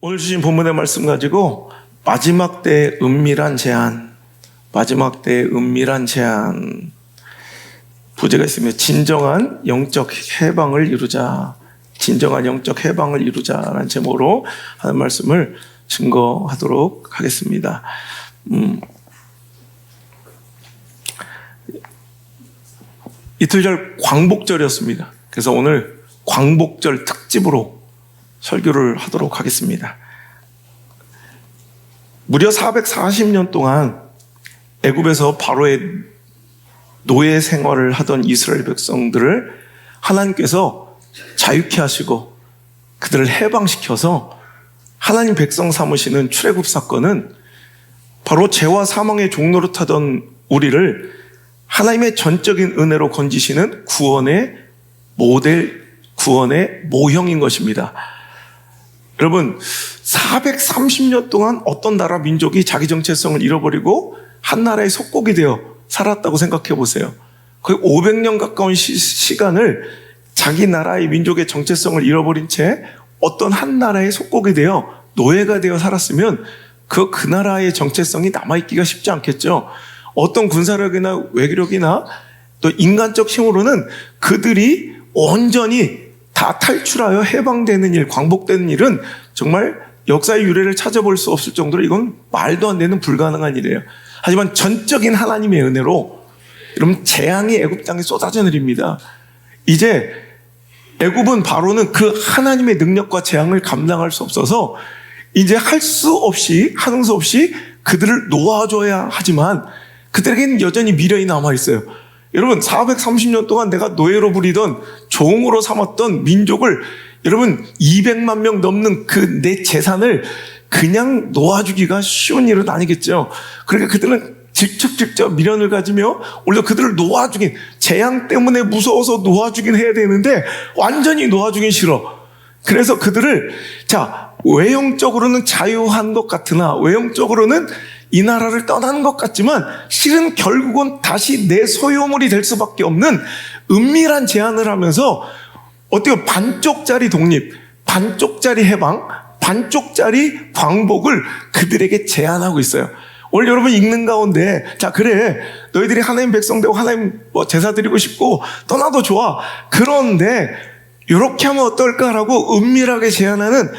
오늘 주신 본문의 말씀 가지고 마지막 때의 은밀한 제안, 부제가 있으며 진정한 영적 해방을 이루자라는 제목으로 하는 말씀을 증거하도록 하겠습니다. 이틀 전 광복절이었습니다. 그래서 오늘 광복절 특집으로 설교를 하도록 하겠습니다. 무려 440년 동안 애굽에서 바로의 노예 생활을 하던 이스라엘 백성들을 하나님께서 자유케 하시고 그들을 해방시켜서 하나님 백성 삼으시는 출애굽 사건은 바로 죄와 사망의 종로로 타던 우리를 하나님의 전적인 은혜로 건지시는 구원의 모형인 것입니다. 여러분, 430년 동안 어떤 나라 민족이 자기 정체성을 잃어버리고 한 나라의 속국이 되어 살았다고 생각해 보세요. 거의 500년 가까운 시간을 자기 나라의 민족의 정체성을 잃어버린 채 어떤 한 나라의 속국이 되어 노예가 되어 살았으면 그 나라의 정체성이 남아있기가 쉽지 않겠죠. 어떤 군사력이나 외교력이나 또 인간적 힘으로는 그들이 온전히 다 탈출하여 해방되는 일, 광복되는 일은 정말 역사의 유래를 찾아볼 수 없을 정도로 이건 말도 안 되는 불가능한 일이에요. 하지만 전적인 하나님의 은혜로 여러분 재앙이 애굽 땅에 쏟아져 내립니다. 이제 애굽은 바로는 그 하나님의 능력과 재앙을 감당할 수 없어서 이제 하는 수 없이 그들을 놓아줘야 하지만 그들에게는 여전히 미련이 남아있어요. 여러분 430년 동안 내가 노예로 부리던 종으로 삼았던 민족을 여러분 200만 명 넘는 그 내 재산을 그냥 놓아주기가 쉬운 일은 아니겠죠. 그러니까 그들은 직접 미련을 가지며 오히려 그들을 놓아주긴, 재앙 때문에 무서워서 놓아주긴 해야 되는데 완전히 놓아주긴 싫어. 그래서 그들을 외형적으로는 자유한 것 같으나 외형적으로는 이 나라를 떠나는 것 같지만 실은 결국은 다시 내 소유물이 될 수밖에 없는 은밀한 제안을 하면서 어떻게 반쪽짜리 독립, 반쪽짜리 해방, 반쪽짜리 광복을 그들에게 제안하고 있어요. 오늘 여러분 읽는 가운데 그래 너희들이 하나님 백성 되고 하나님 제사 드리고 싶고 떠나도 좋아. 그런데 이렇게 하면 어떨까라고 은밀하게 제안하는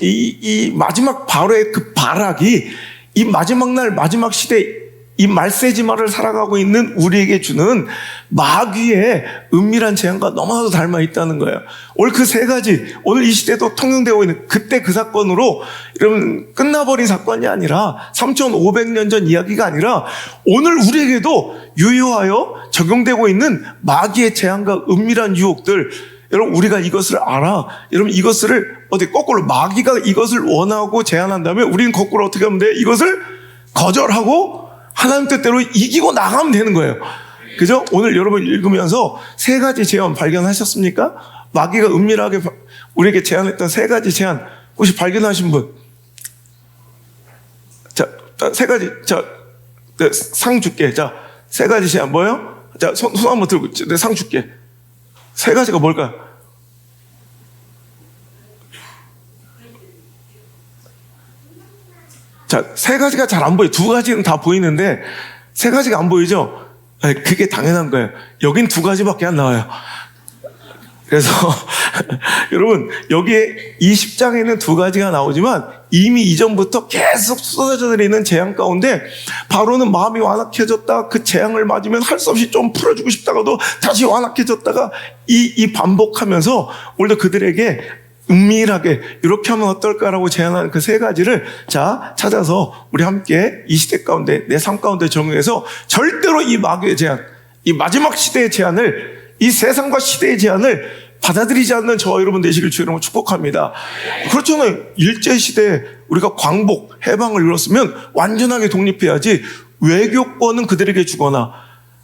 이 마지막 바로의 그 발악이 이 마지막 날 마지막 시대 이 말세지마를 살아가고 있는 우리에게 주는 마귀의 은밀한 제안과 너무나도 닮아 있다는 거예요. 오늘 그 세 가지, 오늘 이 시대도 통용되고 있는 그때 그 사건으로 여러분 끝나버린 사건이 아니라 3500년 전 이야기가 아니라 오늘 우리에게도 유효하여 적용되고 있는 마귀의 제안과 은밀한 유혹들, 여러분 우리가 이것을 알아. 여러분 이것을 거꾸로 마귀가 이것을 원하고 제안한다면 우리는 거꾸로 어떻게 하면 돼? 이것을 거절하고 하나님 뜻대로 이기고 나가면 되는 거예요. 그죠? 오늘 여러분 읽으면서 세 가지 제안 발견하셨습니까? 마귀가 은밀하게 우리에게 제안했던 세 가지 제안 혹시 발견하신 분? 세 가지. 상 줄게. 세 가지 제안 뭐예요? 손 한번 들고 내 상 줄게. 세 가지가 뭘까요? 세 가지가 잘 안 보여요. 두 가지는 다 보이는데 세 가지가 안 보이죠? 그게 당연한 거예요. 여긴 두 가지밖에 안 나와요. 그래서 여러분 여기에 이 10장에는 두 가지가 나오지만 이미 이전부터 계속 쏟아져 내리는 재앙 가운데 바로는 마음이 완악해졌다. 그 재앙을 맞으면 할 수 없이 좀 풀어주고 싶다가도 다시 완악해졌다가 이 반복하면서 오히려 그들에게 은밀하게 이렇게 하면 어떨까라고 제안하는 그 세 가지를 찾아서 우리 함께 이 시대 가운데 내 삶 가운데 적용해서 절대로 이 마귀의 제안, 이 마지막 시대의 제안을, 이 세상과 시대의 제안을 받아들이지 않는 저와 여러분 되시길 주의 이름으로 축복합니다. 그렇잖아요. 일제시대에 우리가 광복, 해방을 이뤘으면 완전하게 독립해야지 외교권은 그들에게 주거나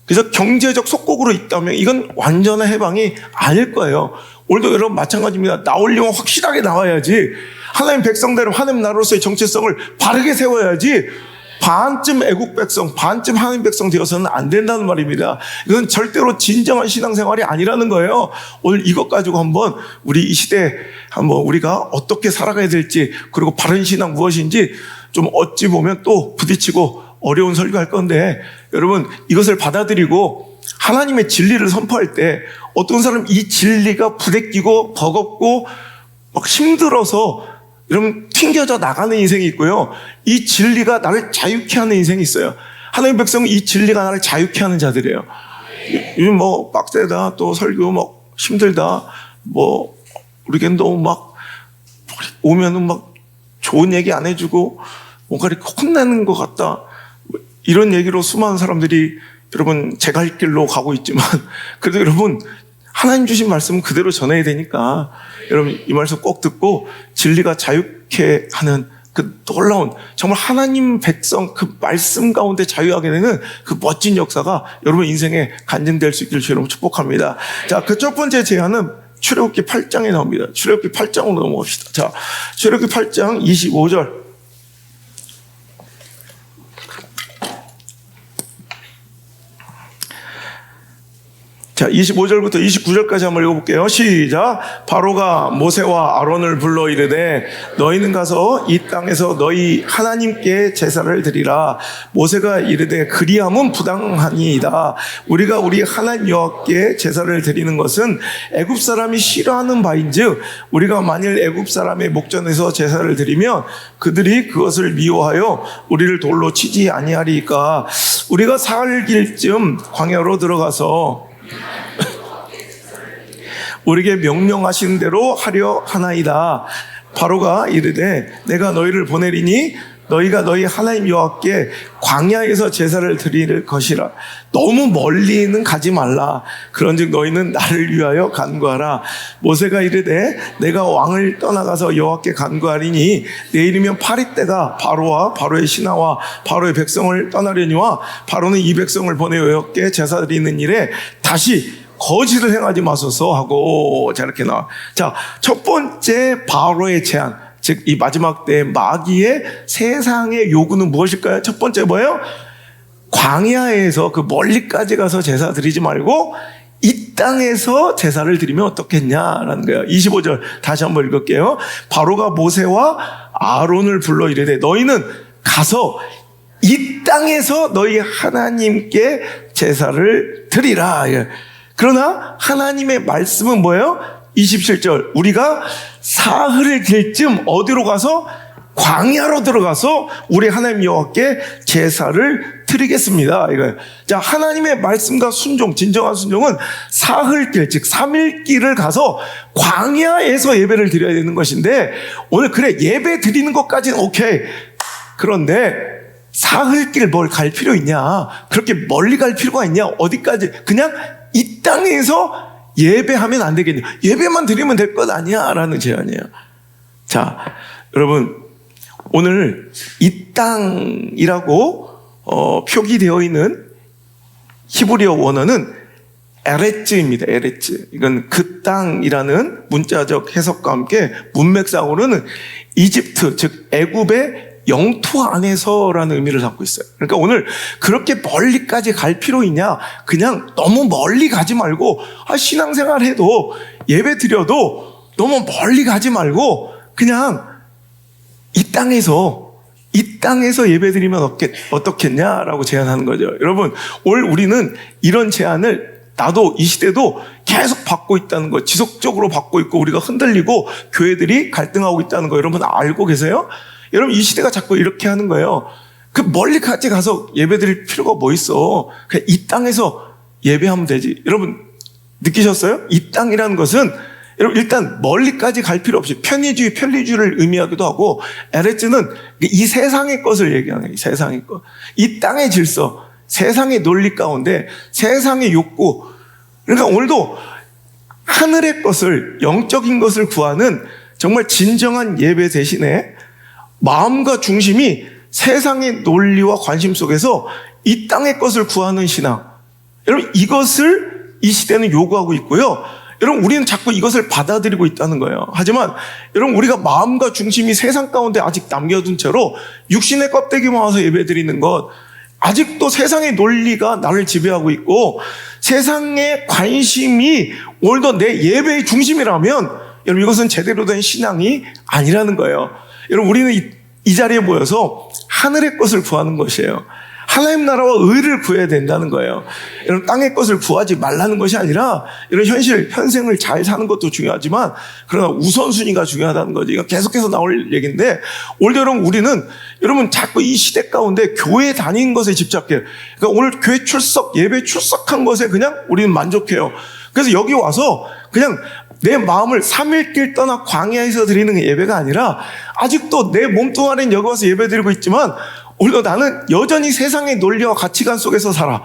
그래서 경제적 속국으로 있다면 이건 완전한 해방이 아닐 거예요. 오늘도 여러분 마찬가지입니다. 나오려면 확실하게 나와야지. 하나님 백성대로 하나님 나라로서의 정체성을 바르게 세워야지. 반쯤 애국 백성, 반쯤 하나님 백성 되어서는 안 된다는 말입니다. 이건 절대로 진정한 신앙생활이 아니라는 거예요. 오늘 이것 가지고 한번 우리 이 시대에 한번 우리가 어떻게 살아가야 될지, 그리고 바른 신앙 무엇인지 좀 어찌 보면 또 부딪히고 어려운 설교할 건데, 여러분 이것을 받아들이고 하나님의 진리를 선포할 때 어떤 사람 이 진리가 부대끼고 버겁고 막 힘들어서 여러분 튕겨져 나가는 인생이 있고요, 이 진리가 나를 자유케 하는 인생이 있어요. 하나님의 백성은 이 진리가 나를 자유케 하는 자들이에요. 요즘 뭐 빡세다, 또 설교 막 힘들다, 뭐 우리겐 너무 막 오면은 막 좋은 얘기 안 해주고 뭔가 이렇게 혼내는 것 같다, 이런 얘기로 수많은 사람들이 여러분 제 갈 길로 가고 있지만, 그래도 여러분 하나님 주신 말씀은 그대로 전해야 되니까 여러분 이 말씀 꼭 듣고 진리가 자유케 하는 그 놀라운, 정말 하나님 백성 그 말씀 가운데 자유하게 되는 그 멋진 역사가 여러분 인생에 간증될 수 있기를 주님으로 축복합니다. 자, 그 첫 번째 제안은 출애굽기 8장에 나옵니다. 출애굽기 8장으로 넘어갑시다. 자, 출애굽기 8장 25절. 자, 25절부터 29절까지 한번 읽어볼게요. 시작. 바로가 모세와 아론을 불러 이르되 너희는 가서 이 땅에서 너희 하나님께 제사를 드리라. 모세가 이르되 그리함은 부당하니이다. 우리가 우리 하나님 여호와께 제사를 드리는 것은 애굽 사람이 싫어하는 바인즉 우리가 만일 애굽 사람의 목전에서 제사를 드리면 그들이 그것을 미워하여 우리를 돌로 치지 아니하리까. 우리가 사흘 길쯤 광야로 들어가서 우리에게 명령하신 대로 하려 하나이다. 바로가 이르되 내가 너희를 보내리니 너희가 너희 하나님 여호와께 광야에서 제사를 드릴 것이라. 너무 멀리는 가지 말라. 그런즉 너희는 나를 위하여 간구하라. 모세가 이르되 내가 왕을 떠나가서 여호와께 간구하리니 내일이면 파리떼가 바로와 바로의 신하와 바로의 백성을 떠나려니와 바로는 이 백성을 보내 여호와께 제사 드리는 일에 다시 거짓을 행하지 마소서 하고. 자, 이렇게 나와. 자, 첫 번째 바로의 제안, 즉 이 마지막 때 마귀의 세상의 요구는 무엇일까요? 첫 번째 뭐예요? 광야에서 그 멀리까지 가서 제사 드리지 말고 이 땅에서 제사를 드리면 어떻겠냐라는 거예요. 25절 다시 한번 읽을게요. 바로가 모세와 아론을 불러 이르되 너희는 가서 이 땅에서 너희 하나님께 제사를 드리라. 그러나 하나님의 말씀은 뭐예요? 27절. 우리가 사흘을 길 쯤 어디로 가서? 광야로 들어가서 우리 하나님 여호와께 제사를 드리겠습니다. 이거예요. 자, 하나님의 말씀과 순종, 진정한 순종은 사흘길, 즉 3일길을 가서 광야에서 예배를 드려야 되는 것인데, 오늘 그래 예배 드리는 것까지는 오케이. 그런데 사흘길 뭘 갈 필요 있냐? 그렇게 멀리 갈 필요가 있냐? 어디까지? 그냥 이 땅에서 예배하면 안 되겠냐? 예배만 드리면 될 것 아니야? 라는 제안이에요. 자, 여러분 오늘 이 땅이라고 표기되어 있는 히브리어 원어는 에레츠입니다. 에레츠. 이건 그 땅이라는 문자적 해석과 함께 문맥상으로는 이집트, 즉 애굽의 영토 안에서라는 의미를 담고 있어요. 그러니까 오늘 그렇게 멀리까지 갈 필요 있냐? 그냥 너무 멀리 가지 말고, 신앙생활 해도 예배 드려도 너무 멀리 가지 말고 그냥 이 땅에서 예배 드리면 어떻겠냐라고 제안하는 거죠. 여러분, 오늘 우리는 이런 제안을 나도 이 시대도 계속 받고 있다는 거, 지속적으로 받고 있고 우리가 흔들리고 교회들이 갈등하고 있다는 거 여러분 알고 계세요? 여러분 이 시대가 자꾸 이렇게 하는 거예요. 그 멀리까지 가서 예배 드릴 필요가 뭐 있어? 그냥 이 땅에서 예배하면 되지. 여러분 느끼셨어요? 이 땅이라는 것은 여러분 일단 멀리까지 갈 필요 없이 편의주의, 편리주의를 의미하기도 하고, 에레츠는 이 세상의 것을 얘기하는 거예요. 이 세상의 것. 이 땅의 질서, 세상의 논리 가운데 세상의 욕구. 그러니까 오늘도 하늘의 것을, 영적인 것을 구하는 정말 진정한 예배 대신에 마음과 중심이 세상의 논리와 관심 속에서 이 땅의 것을 구하는 신앙. 여러분 이것을 이 시대는 요구하고 있고요. 여러분, 우리는 자꾸 이것을 받아들이고 있다는 거예요. 하지만 여러분, 우리가 마음과 중심이 세상 가운데 아직 남겨둔 채로 육신의 껍데기만 와서 예배드리는 것, 아직도 세상의 논리가 나를 지배하고 있고 세상의 관심이 오늘도 내 예배의 중심이라면 여러분, 이것은 제대로 된 신앙이 아니라는 거예요. 여러분, 우리는 이 자리에 모여서 하늘의 것을 구하는 것이에요. 하나님 나라와 의를 구해야 된다는 거예요. 여러분, 땅의 것을 구하지 말라는 것이 아니라 이런 현생을 잘 사는 것도 중요하지만 그러나 우선순위가 중요하다는 거지. 이거 계속해서 나올 얘기인데 오늘 여러분 자꾸 이 시대 가운데 교회 다니는 것에 집착해요. 그러니까 오늘 교회 출석, 예배 출석한 것에 그냥 우리는 만족해요. 그래서 여기 와서 그냥 내 마음을 3일길 떠나 광야에서 드리는 예배가 아니라 아직도 내 몸뚱아리는 여기 와서 예배 드리고 있지만 오늘도 나는 여전히 세상의 논리와 가치관 속에서 살아.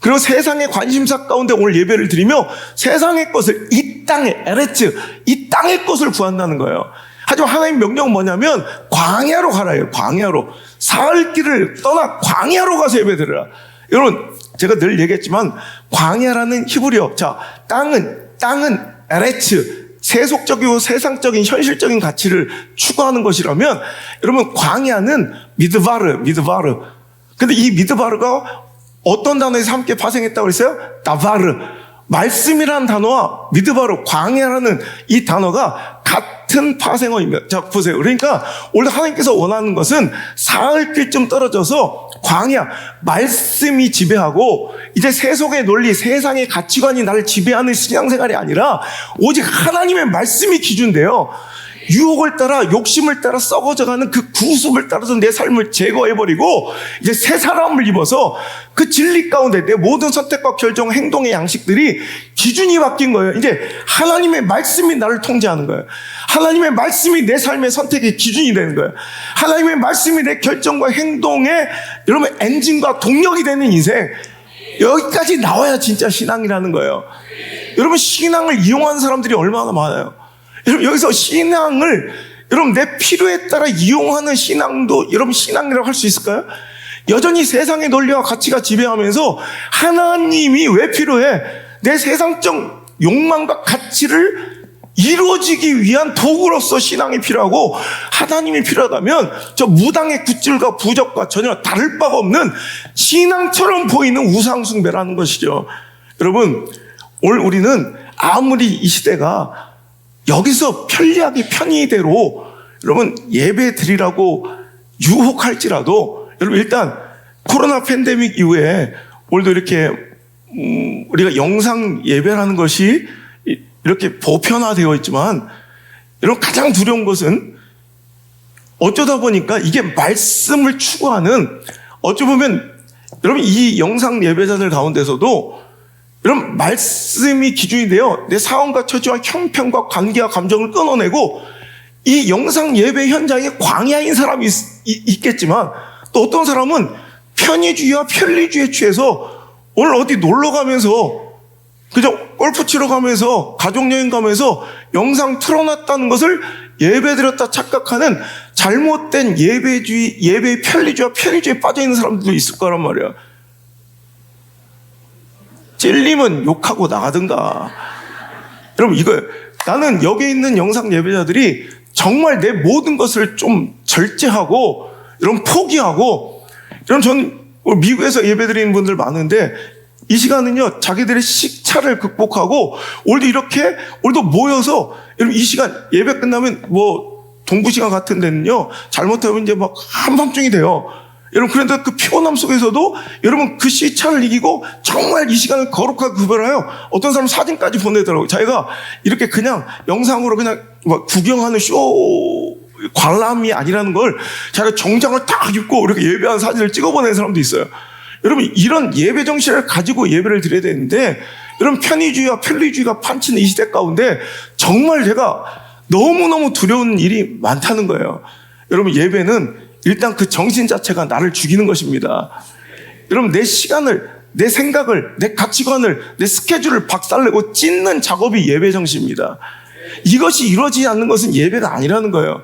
그리고 세상의 관심사 가운데 오늘 예배를 드리며 세상의 것을, 이 땅의 에레츠, 이 땅의 것을 구한다는 거예요. 하지만 하나님 명령은 뭐냐면 광야로 가라요. 광야로. 사흘 길을 떠나 광야로 가서 예배 드리라. 여러분, 제가 늘 얘기했지만 광야라는 히브리어, 자, 땅은 에레츠, 세속적이고 세상적인 현실적인 가치를 추구하는 것이라면 여러분, 광야는 미드바르. 근데 이 미드바르가 어떤 단어에서 함께 파생했다고 그랬어요? 다바르. 말씀이라는 단어와 미드바르, 광야라는 이 단어가 같은 파생어입니다. 자, 보세요. 그러니까 오늘 하나님께서 원하는 것은 사흘길쯤 떨어져서 광야, 말씀이 지배하고 이제 세속의 논리, 세상의 가치관이 나를 지배하는 신앙생활이 아니라 오직 하나님의 말씀이 기준돼요. 유혹을 따라, 욕심을 따라 썩어져가는 그 구습을 따라서 내 삶을 제거해버리고 이제 새 사람을 입어서 그 진리 가운데 내 모든 선택과 결정, 행동의 양식들이 기준이 바뀐 거예요. 이제 하나님의 말씀이 나를 통제하는 거예요. 하나님의 말씀이 내 삶의 선택의 기준이 되는 거예요. 하나님의 말씀이 내 결정과 행동의 여러분 엔진과 동력이 되는 인생, 여기까지 나와야 진짜 신앙이라는 거예요. 여러분, 신앙을 이용하는 사람들이 얼마나 많아요. 여러분, 여기서 신앙을 여러분 내 필요에 따라 이용하는 신앙도 여러분 신앙이라고 할 수 있을까요? 여전히 세상의 논리와 가치가 지배하면서 하나님이 왜 필요해? 내 세상적 욕망과 가치를 이루어지기 위한 도구로서 신앙이 필요하고 하나님이 필요하다면 저 무당의 굿줄과 부적과 전혀 다를 바가 없는 신앙처럼 보이는 우상숭배라는 것이죠. 여러분, 오늘 우리는 아무리 이 시대가 여기서 편리하게 편의대로 여러분 예배 드리라고 유혹할지라도 여러분, 일단 코로나 팬데믹 이후에 오늘도 이렇게 우리가 영상 예배라는 것이 이렇게 보편화되어 있지만 여러분, 가장 두려운 것은 어쩌다 보니까 이게 말씀을 추구하는, 어찌 보면 여러분 이 영상 예배자들 가운데서도 여러분 말씀이 기준이 돼요. 내 상황과 처지와 형편과 관계와 감정을 끊어내고 이 영상 예배 현장에 광야인 사람이 있겠지만 또 어떤 사람은 편의주의와 편리주의에 취해서 오늘 어디 놀러 가면서 그저 골프 치러 가면서 가족여행 가면서 영상 틀어놨다는 것을 예배드렸다 착각하는 잘못된 예배주의, 예배의 편리주의와 편의주의에 빠져있는 사람들도 있을 거란 말이야. 찔리면 욕하고 나가든가. 여러분, 이거 나는 여기 있는 영상 예배자들이 정말 내 모든 것을 좀 절제하고 여러분 포기하고, 여러분 저는 미국에서 예배드리는 분들 많은데 이 시간은요 자기들의 식차를 극복하고 오늘도 모여서 여러분 이 시간 예배 끝나면 뭐 동부 시간 같은 데는요 잘못하면 이제 막 한밤중이 돼요. 여러분, 그런데 그 피곤함 속에서도 여러분 그 시차를 이기고 정말 이 시간을 거룩하게 구별하여 어떤 사람 사진까지 보내더라고요. 자기가 이렇게 그냥 영상으로 그냥 막 구경하는 쇼 관람이 아니라는 걸 자기가 정장을 딱 입고 이렇게 예배하는 사진을 찍어보내는 사람도 있어요. 여러분, 이런 예배 정신을 가지고 예배를 드려야 되는데 여러분 편의주의와 편리주의가 판치는 이 시대 가운데 정말 제가 너무너무 두려운 일이 많다는 거예요. 여러분, 예배는 일단 그 정신 자체가 나를 죽이는 것입니다. 여러분, 내 시간을, 내 생각을, 내 가치관을, 내 스케줄을 박살내고 찢는 작업이 예배 정신입니다. 이것이 이루어지지 않는 것은 예배가 아니라는 거예요.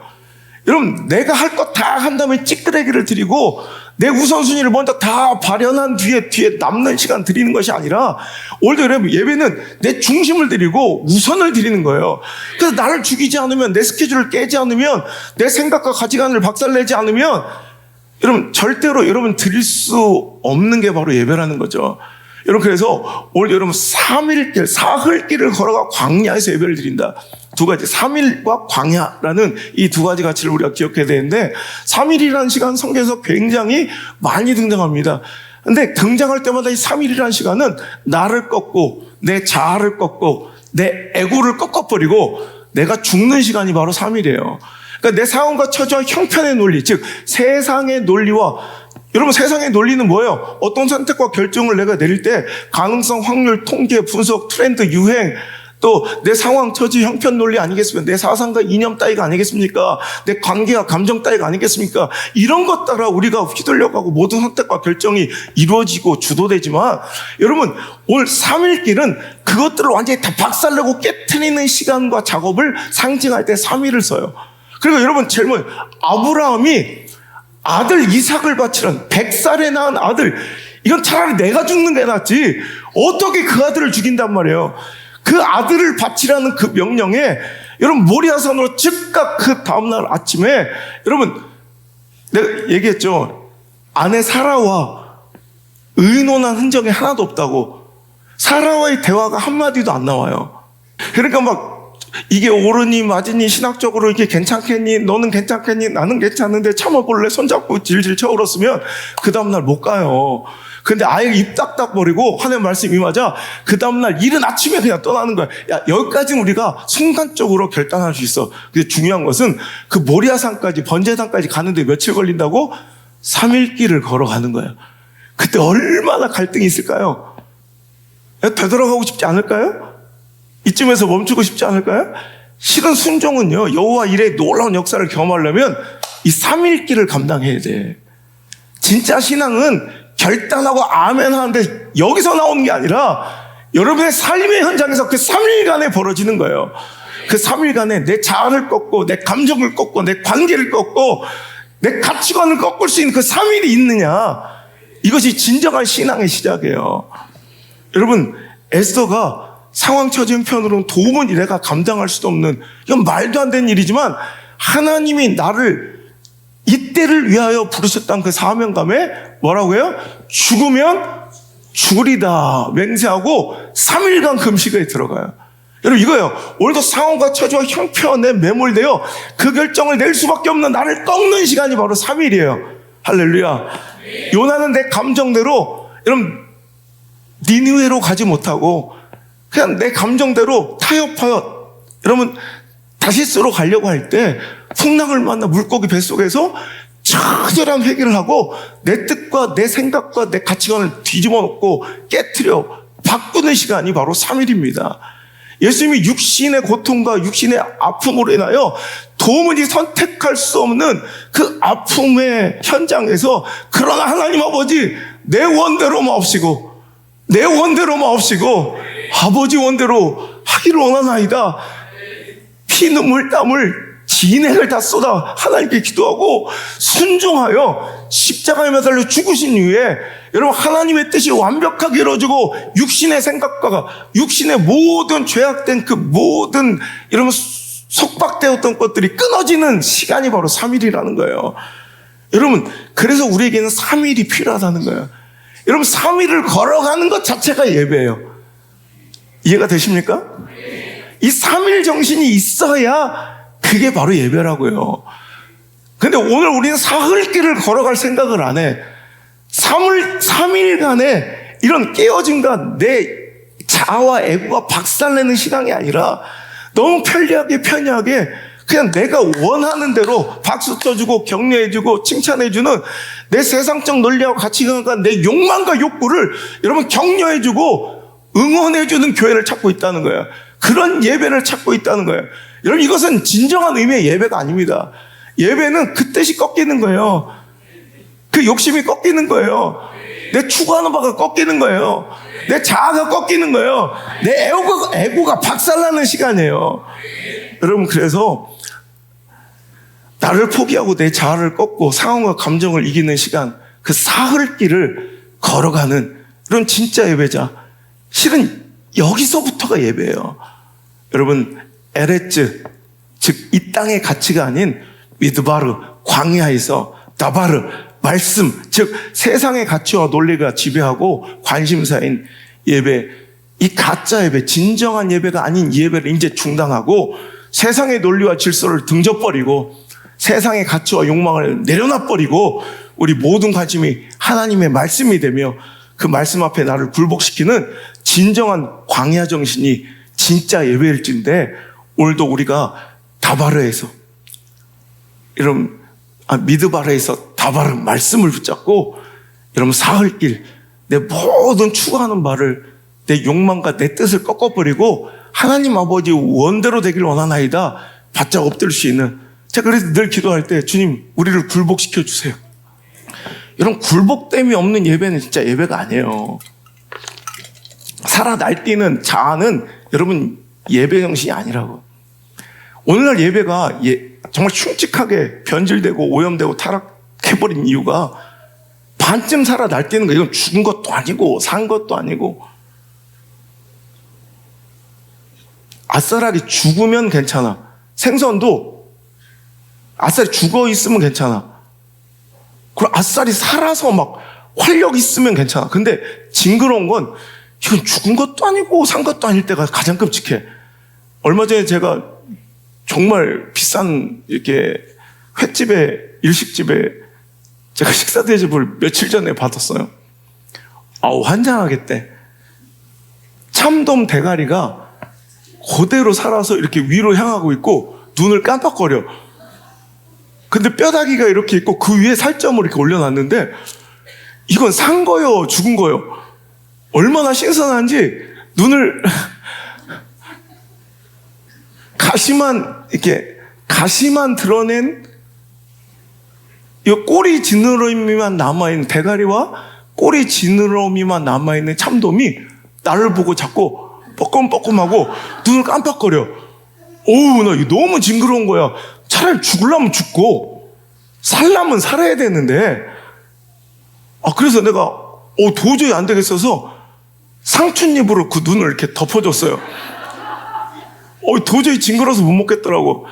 여러분, 내가 할 것 다 한 다음에 찌끄레기를 드리고 내 우선순위를 먼저 다 발현한 뒤에 남는 시간 드리는 것이 아니라, 오늘도 여러분, 예배는 내 중심을 드리고 우선을 드리는 거예요. 그래서 나를 죽이지 않으면, 내 스케줄을 깨지 않으면, 내 생각과 가치관을 박살내지 않으면 여러분 절대로 여러분 드릴 수 없는 게 바로 예배라는 거죠. 여러분, 그래서 오늘 여러분 3일길, 사흘길을 걸어가 광야에서 예배를 드린다. 두 가지, 3일과 광야라는 이 두 가지 가치를 우리가 기억해야 되는데, 3일이라는 시간 성경에서 굉장히 많이 등장합니다. 근데 등장할 때마다 이 3일이라는 시간은 나를 꺾고, 내 자아를 꺾고, 내 에고를 꺾어버리고 내가 죽는 시간이 바로 3일이에요. 그러니까 내 상황과 처지와 형편의 논리, 즉 세상의 논리와, 여러분 세상의 논리는 뭐예요? 어떤 선택과 결정을 내가 내릴 때 가능성, 확률, 통계, 분석, 트렌드, 유행, 또 내 상황, 처지, 형편 논리 아니겠습니까? 내 사상과 이념 따위가 아니겠습니까? 내 관계와 감정 따위가 아니겠습니까? 이런 것 따라 우리가 휘둘려가고 모든 선택과 결정이 이루어지고 주도되지만, 여러분 오늘 3일길은 그것들을 완전히 다 박살내고 깨트리는 시간과 작업을 상징할 때 3일을 써요. 그리고 여러분 제일 먼저 아브라함이 아들 이삭을 바치는 100살에 낳은 아들, 이건 차라리 내가 죽는 게 낫지 어떻게 그 아들을 죽인단 말이에요. 그 아들을 바치라는 그 명령에 여러분 모리아산으로 즉각 그 다음날 아침에, 여러분 내가 얘기했죠. 아내 사라와 의논한 흔적이 하나도 없다고. 사라와의 대화가 한마디도 안 나와요. 그러니까 막 이게 옳으니 맞으니, 신학적으로 이게 괜찮겠니, 너는 괜찮겠니, 나는 괜찮은데 참아볼래, 손잡고 질질 쳐울었으면 그 다음날 못 가요. 근데 아예 입 딱딱 버리고 하나님 말씀 임하자 그 다음날 이른 아침에 그냥 떠나는 거야. 야, 여기까지는 우리가 순간적으로 결단할 수 있어. 근데 중요한 것은 그 모리아산까지, 번제단까지 가는데 며칠 걸린다고? 3일 길을 걸어가는 거예요. 그때 얼마나 갈등이 있을까요? 되돌아가고 싶지 않을까요? 이쯤에서 멈추고 싶지 않을까요? 실은 순종은요, 여호와 일의 놀라운 역사를 경험하려면 이 3일 길을 감당해야 돼. 진짜 신앙은 결단하고 아멘 하는데 여기서 나오는 게 아니라 여러분의 삶의 현장에서 그 3일간에 벌어지는 거예요. 그 3일간에 내 자아를 꺾고, 내 감정을 꺾고, 내 관계를 꺾고, 내 가치관을 꺾을 수 있는 그 3일이 있느냐, 이것이 진정한 신앙의 시작이에요. 여러분, 에스더가 상황 처지 형편으로는 도움은 내가 감당할 수도 없는, 이건 말도 안 되는 일이지만 하나님이 나를 이때를 위하여 부르셨다는 그 사명감에 뭐라고 해요? 죽으면 죽으리다 맹세하고 3일간 금식에 들어가요. 여러분 이거예요. 오늘도 상황과 처지와 형편에 매몰되어 그 결정을 낼 수밖에 없는 나를 꺾는 시간이 바로 3일이에요. 할렐루야. 요나는 내 감정대로, 여러분 니느웨로 가지 못하고 그냥 내 감정대로 타협하여, 여러분 다시스로 가려고 할 때 풍랑을 만나 물고기 뱃속에서 처절한 회개를 하고 내 뜻과 내 생각과 내 가치관을 뒤집어 놓고 깨트려 바꾸는 시간이 바로 3일입니다. 예수님이 육신의 고통과 육신의 아픔으로 인하여 도무지 선택할 수 없는 그 아픔의 현장에서, 그러나 하나님 아버지 내 원대로 마옵시고, 내 원대로 마옵시고 아버지 원대로 하기를 원하나이다. 피, 눈물, 땀을 진액을 다 쏟아 하나님께 기도하고 순종하여 십자가에 매달려 죽으신 이후에, 여러분 하나님의 뜻이 완벽하게 이루어지고 육신의 생각과 육신의 모든 죄악된 그 모든 여러분 속박되었던 것들이 끊어지는 시간이 바로 3일이라는 거예요. 여러분 그래서 우리에게는 3일이 필요하다는 거예요. 여러분 3일을 걸어가는 것 자체가 예배예요. 이해가 되십니까? 이 3일 정신이 있어야 그게 바로 예배라고요. 근데 오늘 우리는 사흘길을 걸어갈 생각을 안 해. 3일간의 이런 깨어짐과 내 자아와 에고가 박살내는 신앙이 아니라 너무 편리하게 그냥 내가 원하는 대로 박수 쳐주고 격려해주고 칭찬해주는 내 세상적 논리와 가치관과 내 욕망과 욕구를 여러분 격려해주고 응원해주는 교회를 찾고 있다는 거예요. 그런 예배를 찾고 있다는 거예요. 여러분 이것은 진정한 의미의 예배가 아닙니다. 예배는 그 뜻이 꺾이는 거예요. 그 욕심이 꺾이는 거예요. 내 추구하는 바가 꺾이는 거예요. 내 자아가 꺾이는 거예요. 내 에고가 박살나는 시간이에요. 여러분 그래서 나를 포기하고 내 자아를 꺾고 상황과 감정을 이기는 시간, 그 사흘길을 걸어가는 이런 진짜 예배자. 실은 여기서부터가 예배예요. 여러분, 에레츠, 즉 이 땅의 가치가 아닌 미드바르, 광야에서 다바르, 말씀, 즉 세상의 가치와 논리가 지배하고 관심사인 예배, 이 가짜 예배, 진정한 예배가 아닌 이 예배를 이제 중단하고 세상의 논리와 질서를 등져버리고 세상의 가치와 욕망을 내려놔버리고 우리 모든 관심이 하나님의 말씀이 되며 그 말씀 앞에 나를 굴복시키는 진정한 광야 정신이 진짜 예배일진데, 오늘도 우리가 다바르에서 이런 미드바르에서 다바르 말씀을 붙잡고 여러분 사흘길 내 모든 추구하는 바를 내 욕망과 내 뜻을 꺾어버리고 하나님 아버지 원대로 되길 원하나이다 바짝 엎드릴 수 있는, 제가 그래서 늘 기도할 때 주님 우리를 굴복시켜 주세요. 이런 굴복됨이 없는 예배는 진짜 예배가 아니에요. 살아 날뛰는 자아는 여러분 예배 정신이 아니라고. 오늘날 예배가 정말 흉측하게 변질되고 오염되고 타락해버린 이유가 반쯤 살아 날뛰는 거예요. 이건 죽은 것도 아니고 산 것도 아니고. 아싸라리 죽으면 괜찮아. 생선도 아싸리 죽어 있으면 괜찮아. 그럼 아싸리 살아서 막 활력 있으면 괜찮아. 근데 징그러운 건 이건 죽은 것도 아니고 산 것도 아닐 때가 가장 끔찍해. 얼마 전에 제가 정말 비싼 이렇게 횟집에, 일식집에 제가 식사 대접을 며칠 전에 받았어요. 환장하겠대. 참돔 대가리가 그대로 살아서 이렇게 위로 향하고 있고 눈을 깜빡거려. 근데 뼈다귀가 이렇게 있고 그 위에 살점을 이렇게 올려놨는데 이건 산 거요, 죽은 거요. 얼마나 신선한지 눈을 가시만 드러낸 이 꼬리 지느러미만 남아있는 대가리와 꼬리 지느러미만 남아있는 참돔이 나를 보고 자꾸 뻐끔뻐끔하고 눈을 깜빡거려. 나 이거 너무 징그러운 거야. 차라리 죽으려면 죽고 살려면 살아야 되는데, 그래서 내가 도저히 안 되겠어서 상추잎으로 그 눈을 이렇게 덮어줬어요. 도저히 징그러워서 못 먹겠더라고.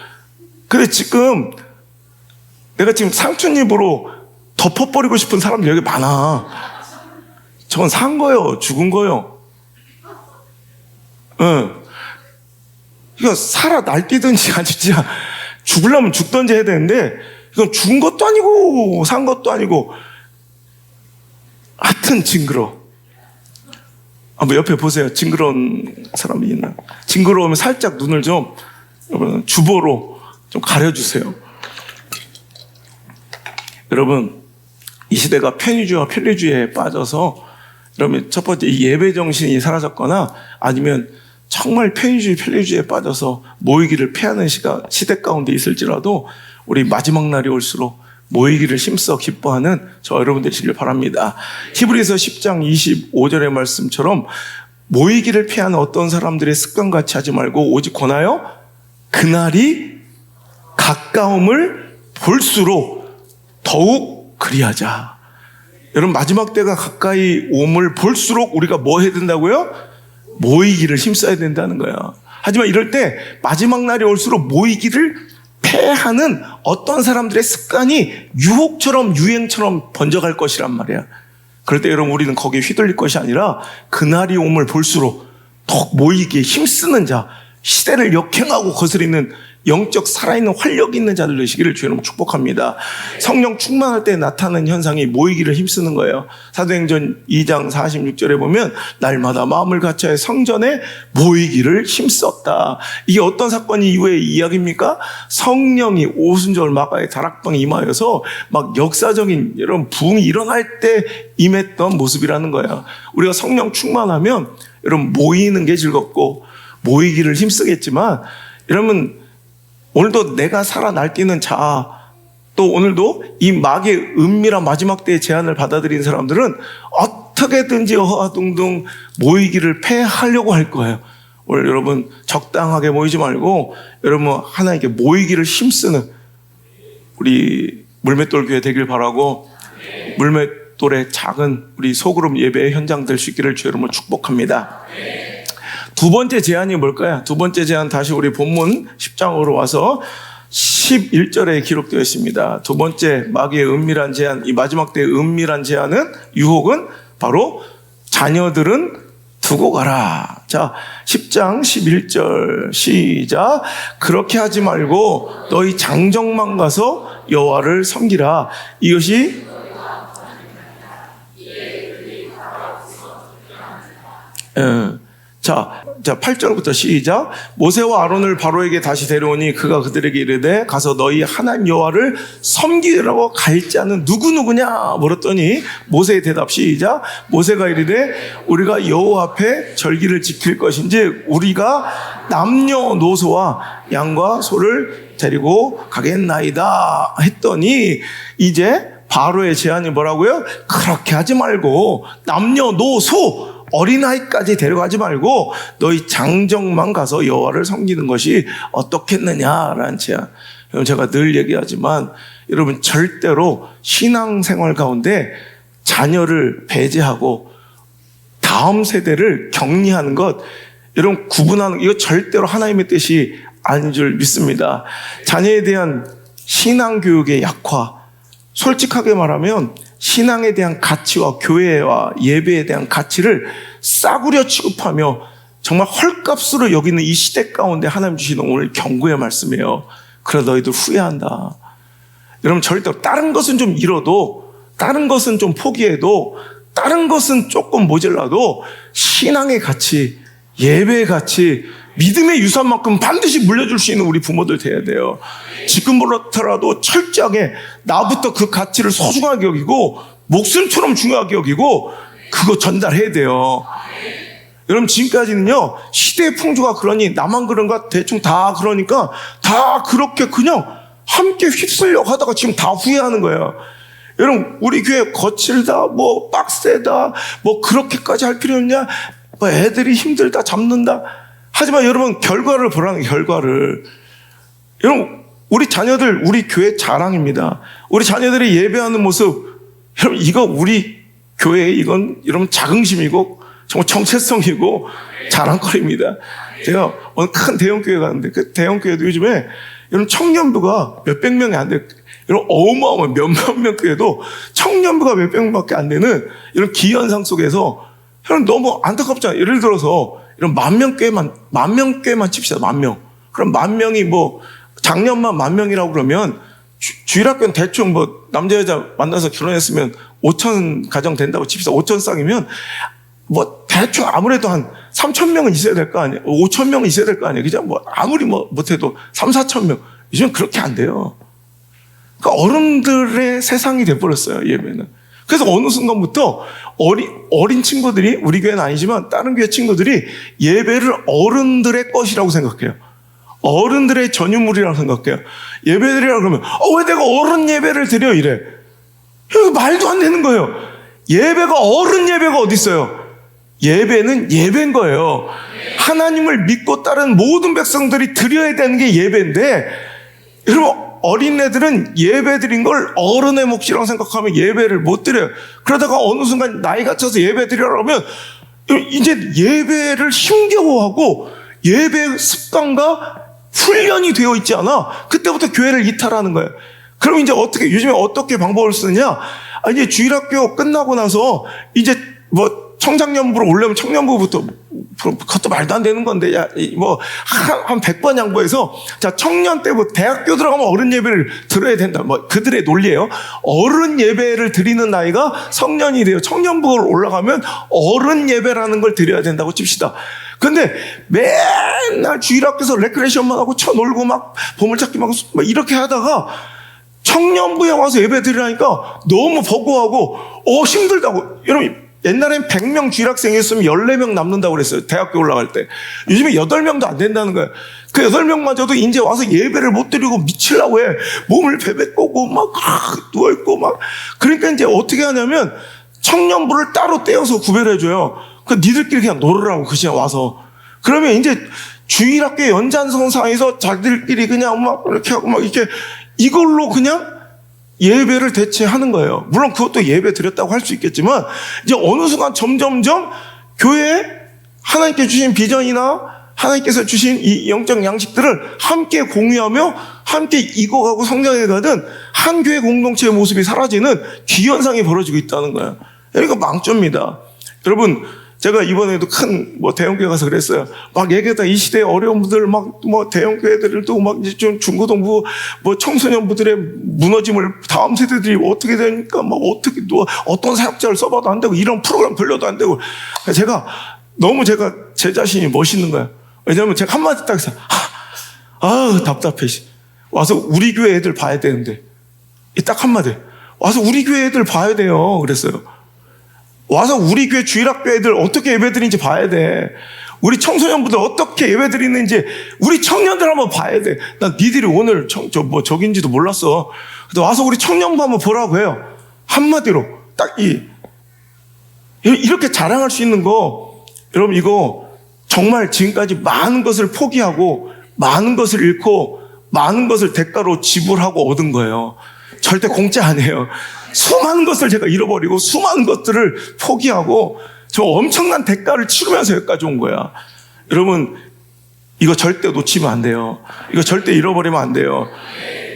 근데 내가 지금 상추잎으로 덮어버리고 싶은 사람들 여기 많아. 저건 산 거요, 죽은 거요. 이거 살아 날뛰든지 아니지, 죽으려면 죽든지 해야 되는데 이건 죽은 것도 아니고 산 것도 아니고 하여튼 징그러워. 한번 옆에 보세요. 징그러운 사람이 있나? 징그러우면 살짝 눈을 좀 여러분 주보로 좀 가려주세요. 여러분, 이 시대가 편의주의와 편리주의에 빠져서 여러분 첫 번째 이 예배 정신이 사라졌거나 아니면 정말 편의주의 편리주의에 빠져서 모이기를 피하는 시대 가운데 있을지라도 우리 마지막 날이 올수록 모이기를 힘써 기뻐하는 저 여러분 되시길 바랍니다. 히브리서 10장 25절의 말씀처럼 모이기를 피하는 어떤 사람들의 습관같이 하지 말고 오직 권하여 그날이 가까움을 볼수록 더욱 그리하자. 여러분 마지막 때가 가까이 옴을 볼수록 우리가 뭐 해야 된다고요? 모이기를 힘써야 된다는 거예요. 하지만 이럴 때 마지막 날이 올수록 모이기를 패하는 어떤 사람들의 습관이 유혹처럼 유행처럼 번져갈 것이란 말이야. 그럴 때 여러분 우리는 거기에 휘둘릴 것이 아니라 그날이 옴을 볼수록 더욱 모이기에 힘쓰는 자, 시대를 역행하고 거스리는 영적 살아있는 활력 있는 자들 되시기를 주의 이름으로 축복합니다. 성령 충만할 때 나타나는 현상이 모이기를 힘쓰는 거예요. 사도행전 2장 46절에 보면 날마다 마음을 같이하여 성전에 모이기를 힘썼다. 이게 어떤 사건이 이후의 이야기입니까? 성령이 오순절 마가의 다락방에 임하여서 막 역사적인 이런 부흥이 일어날 때 임했던 모습이라는 거예요. 우리가 성령 충만하면 여러분 모이는 게 즐겁고 모이기를 힘쓰겠지만 여러분 오늘도 내가 살아 날뛰는 자아, 또 오늘도 이 마귀의 은밀한 마지막 때의 제안을 받아들인 사람들은 어떻게든지 허하둥둥 모이기를 패하려고 할 거예요. 오늘 여러분 적당하게 모이지 말고 여러분 하나님께 모이기를 힘쓰는 우리 물맷돌 교회 되길 바라고, 물맷돌의 작은 우리 소그룹 예배의 현장 될 수 있기를 주 이름으로 축복합니다. 두 번째 제안이 뭘까요? 두 번째 제안, 다시 우리 본문 10장으로 와서 11절에 기록되어 있습니다. 두 번째 마귀의 은밀한 제안, 이 마지막 때의 은밀한 제안은, 유혹은 바로 자녀들은 두고 가라. 자, 10장 11절 시작. 그렇게 하지 말고 너희 장정만 가서 여호와를 섬기라. 이것이 자, 8절부터 시작. 모세와 아론을 바로에게 다시 데려오니 그가 그들에게 이르되 가서 너희 하나님 여호와를 섬기라고 갈 자는 누구누구냐 물었더니 모세의 대답 시작. 모세가 이르되 우리가 여호와 앞에 절기를 지킬 것인지 우리가 남녀노소와 양과 소를 데리고 가겠나이다 했더니, 이제 바로의 제안이 뭐라고요? 그렇게 하지 말고 남녀노소 어린아이까지 데려가지 말고 너희 장정만 가서 여호와를 섬기는 것이 어떻겠느냐라는 제안. 제가 늘 얘기하지만 여러분, 절대로 신앙생활 가운데 자녀를 배제하고 다음 세대를 격리하는 것, 여러분 구분하는, 이거 절대로 하나님의 뜻이 아닌 줄 믿습니다. 자녀에 대한 신앙교육의 약화, 솔직하게 말하면 신앙에 대한 가치와 교회와 예배에 대한 가치를 싸구려 취급하며 정말 헐값으로 여기는 이 시대 가운데 하나님 주시는 오늘 경고의 말씀이에요. 그래 너희들 후회한다. 여러분, 절대로 다른 것은 좀 잃어도, 다른 것은 좀 포기해도, 다른 것은 조금 모자라도 신앙의 가치, 예배의 가치, 믿음의 유산만큼 반드시 물려줄 수 있는 우리 부모들 돼야 돼요. 지금부터라도 철저하게 나부터 그 가치를 소중하게 여기고 목숨처럼 중요하게 여기고 그거 전달해야 돼요. 여러분, 지금까지는요, 시대의 풍조가 그러니 나만 그런가, 대충 다 그러니까 다 그렇게 그냥 함께 휩쓸려고 하다가 지금 다 후회하는 거예요. 여러분, 우리 교회 거칠다, 뭐 빡세다, 뭐 그렇게까지 할 필요 없냐, 뭐 애들이 힘들다, 잡는다. 하지만 여러분, 결과를 보라는 결과를. 여러분, 우리 자녀들, 우리 교회 자랑입니다. 우리 자녀들이 예배하는 모습, 여러분, 이거 우리 교회, 이건 여러분 자긍심이고 정말 정체성이고 자랑거리입니다. 제가 어느 큰 대형교회 가는데, 그 대형교회도 요즘에 여러분 청년부가 몇백 명이 안 돼요. 여러분, 어마어마한 몇몇 명 교회도 청년부가 몇백 명밖에 안 되는 이런 기현상 속에서 여러분 너무 안타깝잖아요. 예를 들어서 이런 만 명 교회만 칩시다. 10,000명. 그럼 10,000명이 뭐 작년만 10,000명이라고 그러면 주일학교는 대충 뭐 남자 여자 만나서 결혼했으면 5,000 가정 된다고 칩시다. 5,000 쌍이면 뭐 대충 아무래도 한 3,000명은 있어야 될 거 아니에요. 5,000명은 있어야 될 거 아니에요. 그죠? 뭐 아무리 뭐 못해도 3,000~4,000명. 요즘 그렇게 안 돼요. 그러니까 어른들의 세상이 돼버렸어요, 예배는. 그래서 어느 순간부터 어린 친구들이, 우리 교회는 아니지만 다른 교회 친구들이 예배를 어른들의 것이라고 생각해요. 어른들의 전유물이라고 생각해요. 예배드리라고 그러면 왜 내가 어른 예배를 드려 이래. 이거 말도 안 되는 거예요. 예배가 어른 예배가 어디 있어요? 예배는 예배인 거예요. 하나님을 믿고 따른 모든 백성들이 드려야 되는 게 예배인데, 여러분, 어린애들은 예배 드린 걸 어른의 몫이라고 생각하면 예배를 못 드려요. 그러다가 어느 순간 나이가 차서 예배 드리라고 하면 이제 예배를 힘겨워하고 예배 습관과 훈련이 되어 있지 않아. 그때부터 교회를 이탈하는 거예요. 그럼 이제 요즘에 어떻게 방법을 쓰느냐? 이제 주일학교 끝나고 나서 이제 뭐 청장년부로 오려면 청년부부터, 그것도 말도 안 되는 건데, 한 100번 양보해서, 자, 청년 때부터 대학교 들어가면 어른 예배를 들어야 된다. 뭐, 그들의 논리예요. 어른 예배를 드리는 나이가 성년이 돼요. 청년부로 올라가면 어른 예배라는 걸 드려야 된다고 칩시다. 근데 맨날 주일학교에서 레크레이션만 하고 쳐놀고 막 보물찾기 막 이렇게 하다가 청년부에 와서 예배 드리라니까 너무 버거워하고, 힘들다고. 여러분, 옛날엔 100명 주일학생이었으면 14명 남는다고 그랬어요. 대학교 올라갈 때. 요즘에 8명도 안 된다는 거예요. 그 8명마저도 이제 와서 예배를 못 드리고 미치려고 해. 몸을 베베꼬고 막 누워있고 막. 그러니까 이제 어떻게 하냐면 청년부를 따로 떼어서 구별해줘요. 그 니들끼리 그냥 놀으라고 그 시간 와서. 그러면 이제 주일학교 연장선상에서 자기들끼리 그냥 막 이렇게 하고 막 이렇게 이걸로 그냥 예배를 대체하는 거예요. 물론 그것도 예배 드렸다고 할 수 있겠지만 이제 어느 순간 점점점 교회에 하나님께 주신 비전이나 하나님께서 주신 이 영적 양식들을 함께 공유하며 함께 익어가고 성장해가는 한 교회 공동체의 모습이 사라지는 기현상이 벌어지고 있다는 거예요. 그러니까 망조입니다. 여러분, 제가 이번에도 큰 대형교회 가서 그랬어요. 막 얘기하다 이 시대의 어려운 분들 대형교회들도 이제 좀 중고등부 청소년부들의 무너짐을 다음 세대들이 어떻게 되니까 어떻게 어떤 사역자를 써봐도 안 되고 이런 프로그램 돌려도 안 되고 제가 제 자신이 멋있는 거예요. 왜냐하면 제가 한마디 딱 해서 답답해. 와서 우리 교회 애들 봐야 되는데 딱 한마디 와서 우리 교회 애들 봐야 돼요. 그랬어요. 와서 우리 교회 주일학교 애들 어떻게 예배드리는지 봐야 돼. 우리 청소년분들 어떻게 예배드리는지 우리 청년들 한번 봐야 돼. 난 니들이 오늘 저긴지도 몰랐어. 근데 와서 우리 청년부 한번 보라고 해요. 한마디로 딱 이렇게 자랑할 수 있는 거, 여러분 이거 정말 지금까지 많은 것을 포기하고 많은 것을 잃고 많은 것을 대가로 지불하고 얻은 거예요. 절대 공짜 아니에요. 수많은 것을 제가 잃어버리고 수많은 것들을 포기하고 저 엄청난 대가를 치르면서 여기까지 온 거야. 여러분, 이거 절대 놓치면 안 돼요. 이거 절대 잃어버리면 안 돼요.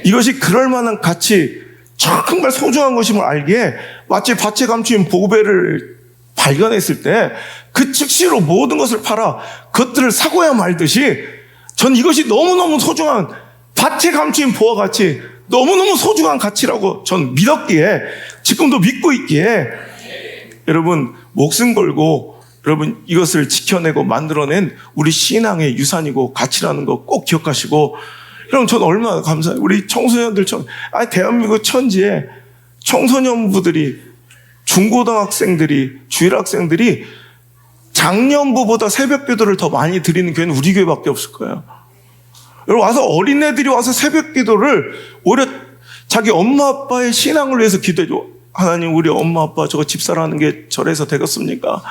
이것이 그럴 만한 가치, 정말 소중한 것임을 알기에 마치 밭에 감추인 보배를 발견했을 때 그 즉시로 모든 것을 팔아 그것들을 사고야 말듯이 전 이것이 너무너무 소중한 밭에 감추인 보화 같이 너무너무 소중한 가치라고 전 믿었기에 지금도 믿고 있기에 여러분 목숨 걸고 여러분 이것을 지켜내고 만들어낸 우리 신앙의 유산이고 가치라는 거 꼭 기억하시고 여러분 전 얼마나 감사해요. 우리 청소년들 대한민국 천지에 청소년부들이 중고등학생들이 주일학생들이 작년부보다 새벽 기도를 더 많이 드리는 교회는 우리 교회밖에 없을 거예요. 여러분 와서 어린애들이 와서 새벽 기도를 오히려 자기 엄마 아빠의 신앙을 위해서 기도해줘. 하나님 우리 엄마 아빠 저거 집사라는 게 저래서 되겠습니까?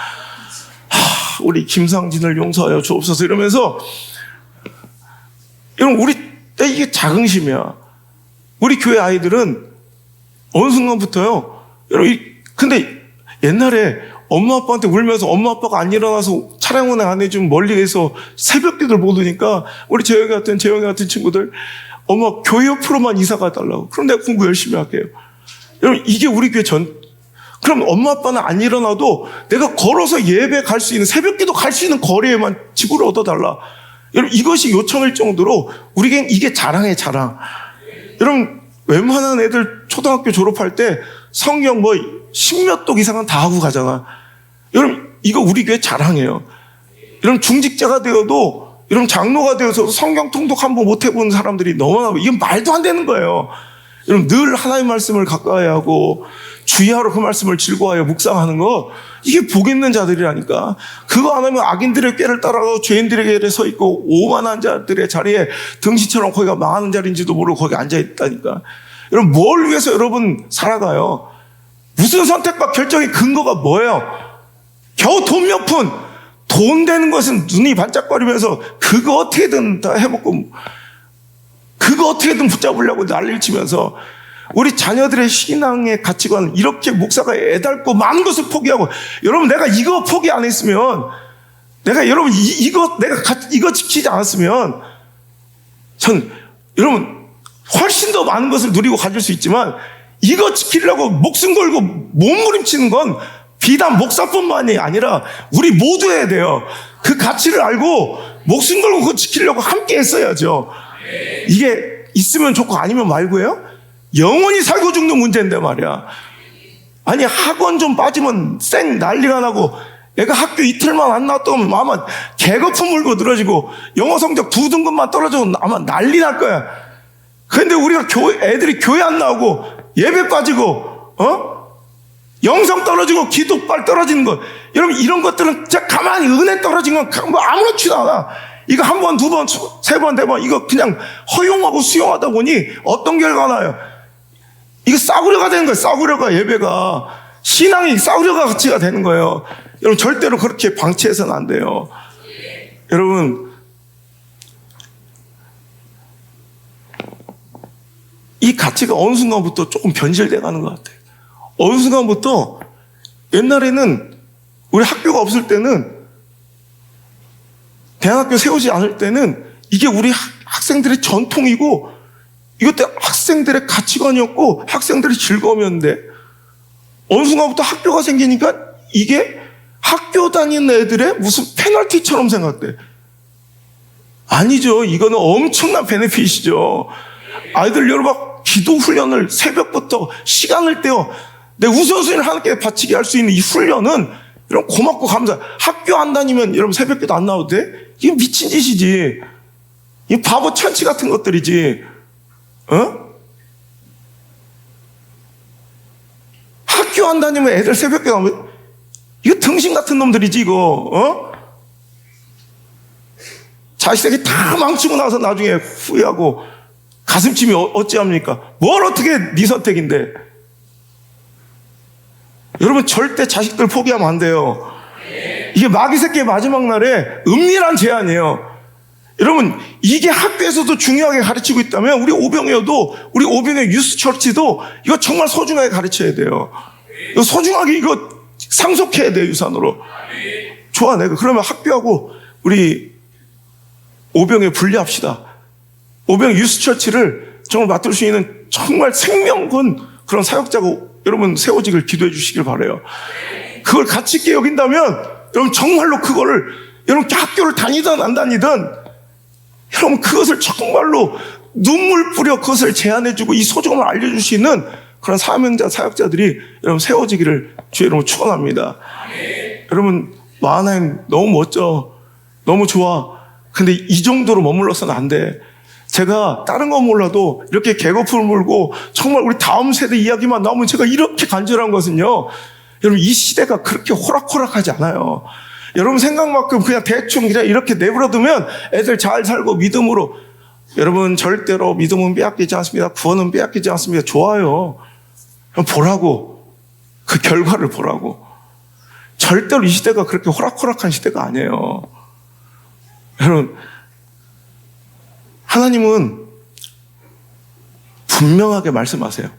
우리 김상진을 용서하여 주옵소서 이러면서 여러분 우리 때 이게 자긍심이야. 우리 교회 아이들은 어느 순간부터요. 여러분 근데 옛날에 엄마 아빠한테 울면서 엄마 아빠가 안 일어나서 차량 운행 안 해주면 멀리에서 새벽 기도를 못 오니까 우리 재영이 같은 친구들 엄마 교회 옆으로만 이사가 달라고. 그럼 내가 공부 열심히 할게요. 여러분 이게 우리 교회 그럼 엄마 아빠는 안 일어나도 내가 걸어서 예배 갈 수 있는 새벽 기도 갈 수 있는 거리에만 집을 얻어달라. 여러분 이것이 요청일 정도로 우리에겐 이게 자랑의 자랑. 여러분 웬만한 애들 초등학교 졸업할 때 성경 10몇 독 이상은 다 하고 가잖아. 여러분 이거 우리 교회 자랑이에요. 여러분 중직자가 되어도 여러분 장로가 되어서 성경 통독 한번 못 해본 사람들이 너무나 이건 말도 안 되는 거예요. 여러분 늘 하나님의 말씀을 가까이 하고 주의하러 그 말씀을 즐거워하여 묵상하는 거 이게 복 있는 자들이라니까. 그거 안 하면 악인들의 꾀를 따라가고 죄인들의 꾀에 서 있고 오만한 자들의 자리에 등신처럼 거기가 망하는 자리인지도 모르고 거기 앉아 있다니까. 여러분 뭘 위해서 여러분 살아가요? 무슨 선택과 결정의 근거가 뭐예요? 겨우 돈 몇 푼. 돈 되는 것은 눈이 반짝거리면서 그거 어떻게든 다 해먹고 그거 어떻게든 붙잡으려고 난리를 치면서 우리 자녀들의 신앙의 가치관 이렇게 목사가 애달고 많은 것을 포기하고 여러분 내가 이거 포기 안 했으면 여러분 이거 지키지 않았으면 전 여러분 훨씬 더 많은 것을 누리고 가질 수 있지만 이거 지키려고 목숨 걸고 몸부림치는 건 비단 목사뿐만이 아니라 우리 모두 해야 돼요. 그 가치를 알고 목숨 걸고 그거 지키려고 함께 했어야죠. 이게 있으면 좋고 아니면 말고요. 영원히 살고 죽는 문제인데 말이야. 아니 학원 좀 빠지면 쌩 난리가 나고 애가 학교 이틀만 안 나왔다면 아마 개거품 물고 늘어지고 영어 성적 2등급만 떨어져도 아마 난리 날 거야. 그런데 우리가 애들이 교회 안 나오고 예배 빠지고 영성 떨어지고 기도빨 떨어지는 것 여러분 이런 것들은 진짜 가만히 은혜 떨어진 건 아무렇지도 않아. 이거 한 번, 두 번, 세 번, 네 번 이거 그냥 허용하고 수용하다 보니 어떤 결과가 나요? 이거 싸구려가 되는 거예요. 싸구려가 예배가 신앙이 싸구려가 가치가 되는 거예요. 여러분 절대로 그렇게 방치해서는 안 돼요. 여러분 이 가치가 어느 순간부터 조금 변질돼 가는 것 같아요. 어느 순간부터 옛날에는 우리 학교가 없을 때는 대안학교 세우지 않을 때는 이게 우리 학생들의 전통이고 이것도 학생들의 가치관이었고 학생들의 즐거움이었는데 어느 순간부터 학교가 생기니까 이게 학교 다니는 애들의 무슨 페널티처럼 생각돼. 아니죠. 이거는 엄청난 베네핏이죠. 아이들 여러분 기도 훈련을 새벽부터 시간을 떼어 내 우선순위를 하나님께 바치게 할 수 있는 이 훈련은 여러분 고맙고 감사. 학교 안 다니면 여러분 새벽기도 안 나와도 돼? 이게 미친 짓이지. 이 바보 천치 같은 것들이지. 학교 안 다니면 애들 새벽기도 나오면 이거 등신 같은 놈들이지 이거. 자식에게 다 망치고 나서 나중에 후회하고 가슴찜이 어찌합니까? 뭘 어떻게 네 선택인데. 여러분 절대 자식들 포기하면 안 돼요. 이게 마귀 새끼의 마지막 날에 은밀한 제안이에요. 여러분 이게 학교에서도 중요하게 가르치고 있다면 우리 오병의 유스처치도 이거 정말 소중하게 가르쳐야 돼요. 이거 소중하게 이거 상속해야 돼요. 유산으로. 좋아 내가 그러면 학교하고 우리 오병에 분리합시다. 오병 유스처치를 정말 맡을 수 있는 정말 생명건 그런 사역자고 여러분 세워지길 기도해 주시길 바라요. 그걸 가치 있게 여긴다면 여러분 정말로 그거를 여러분 학교를 다니든 안 다니든 여러분 그것을 정말로 눈물 뿌려 그것을 제안해주고 이 소중함을 알려줄 수 있는 그런 사명자 사역자들이 여러분 세워지기를 주의 이름으로 축원합니다. 여러분 마하나임 너무 멋져. 너무 좋아. 근데 이 정도로 머물러서는 안 돼. 제가 다른 건 몰라도 이렇게 개거품을 물고 정말 우리 다음 세대 이야기만 나오면 제가 이렇게 간절한 것은요. 여러분 이 시대가 그렇게 호락호락하지 않아요. 여러분 생각만큼 그냥 대충 그냥 이렇게 내버려두면 애들 잘 살고 믿음으로. 여러분 절대로 믿음은 빼앗기지 않습니다. 구원은 빼앗기지 않습니다. 좋아요. 보라고. 그 결과를 보라고. 절대로 이 시대가 그렇게 호락호락한 시대가 아니에요. 여러분 하나님은 분명하게 말씀하세요.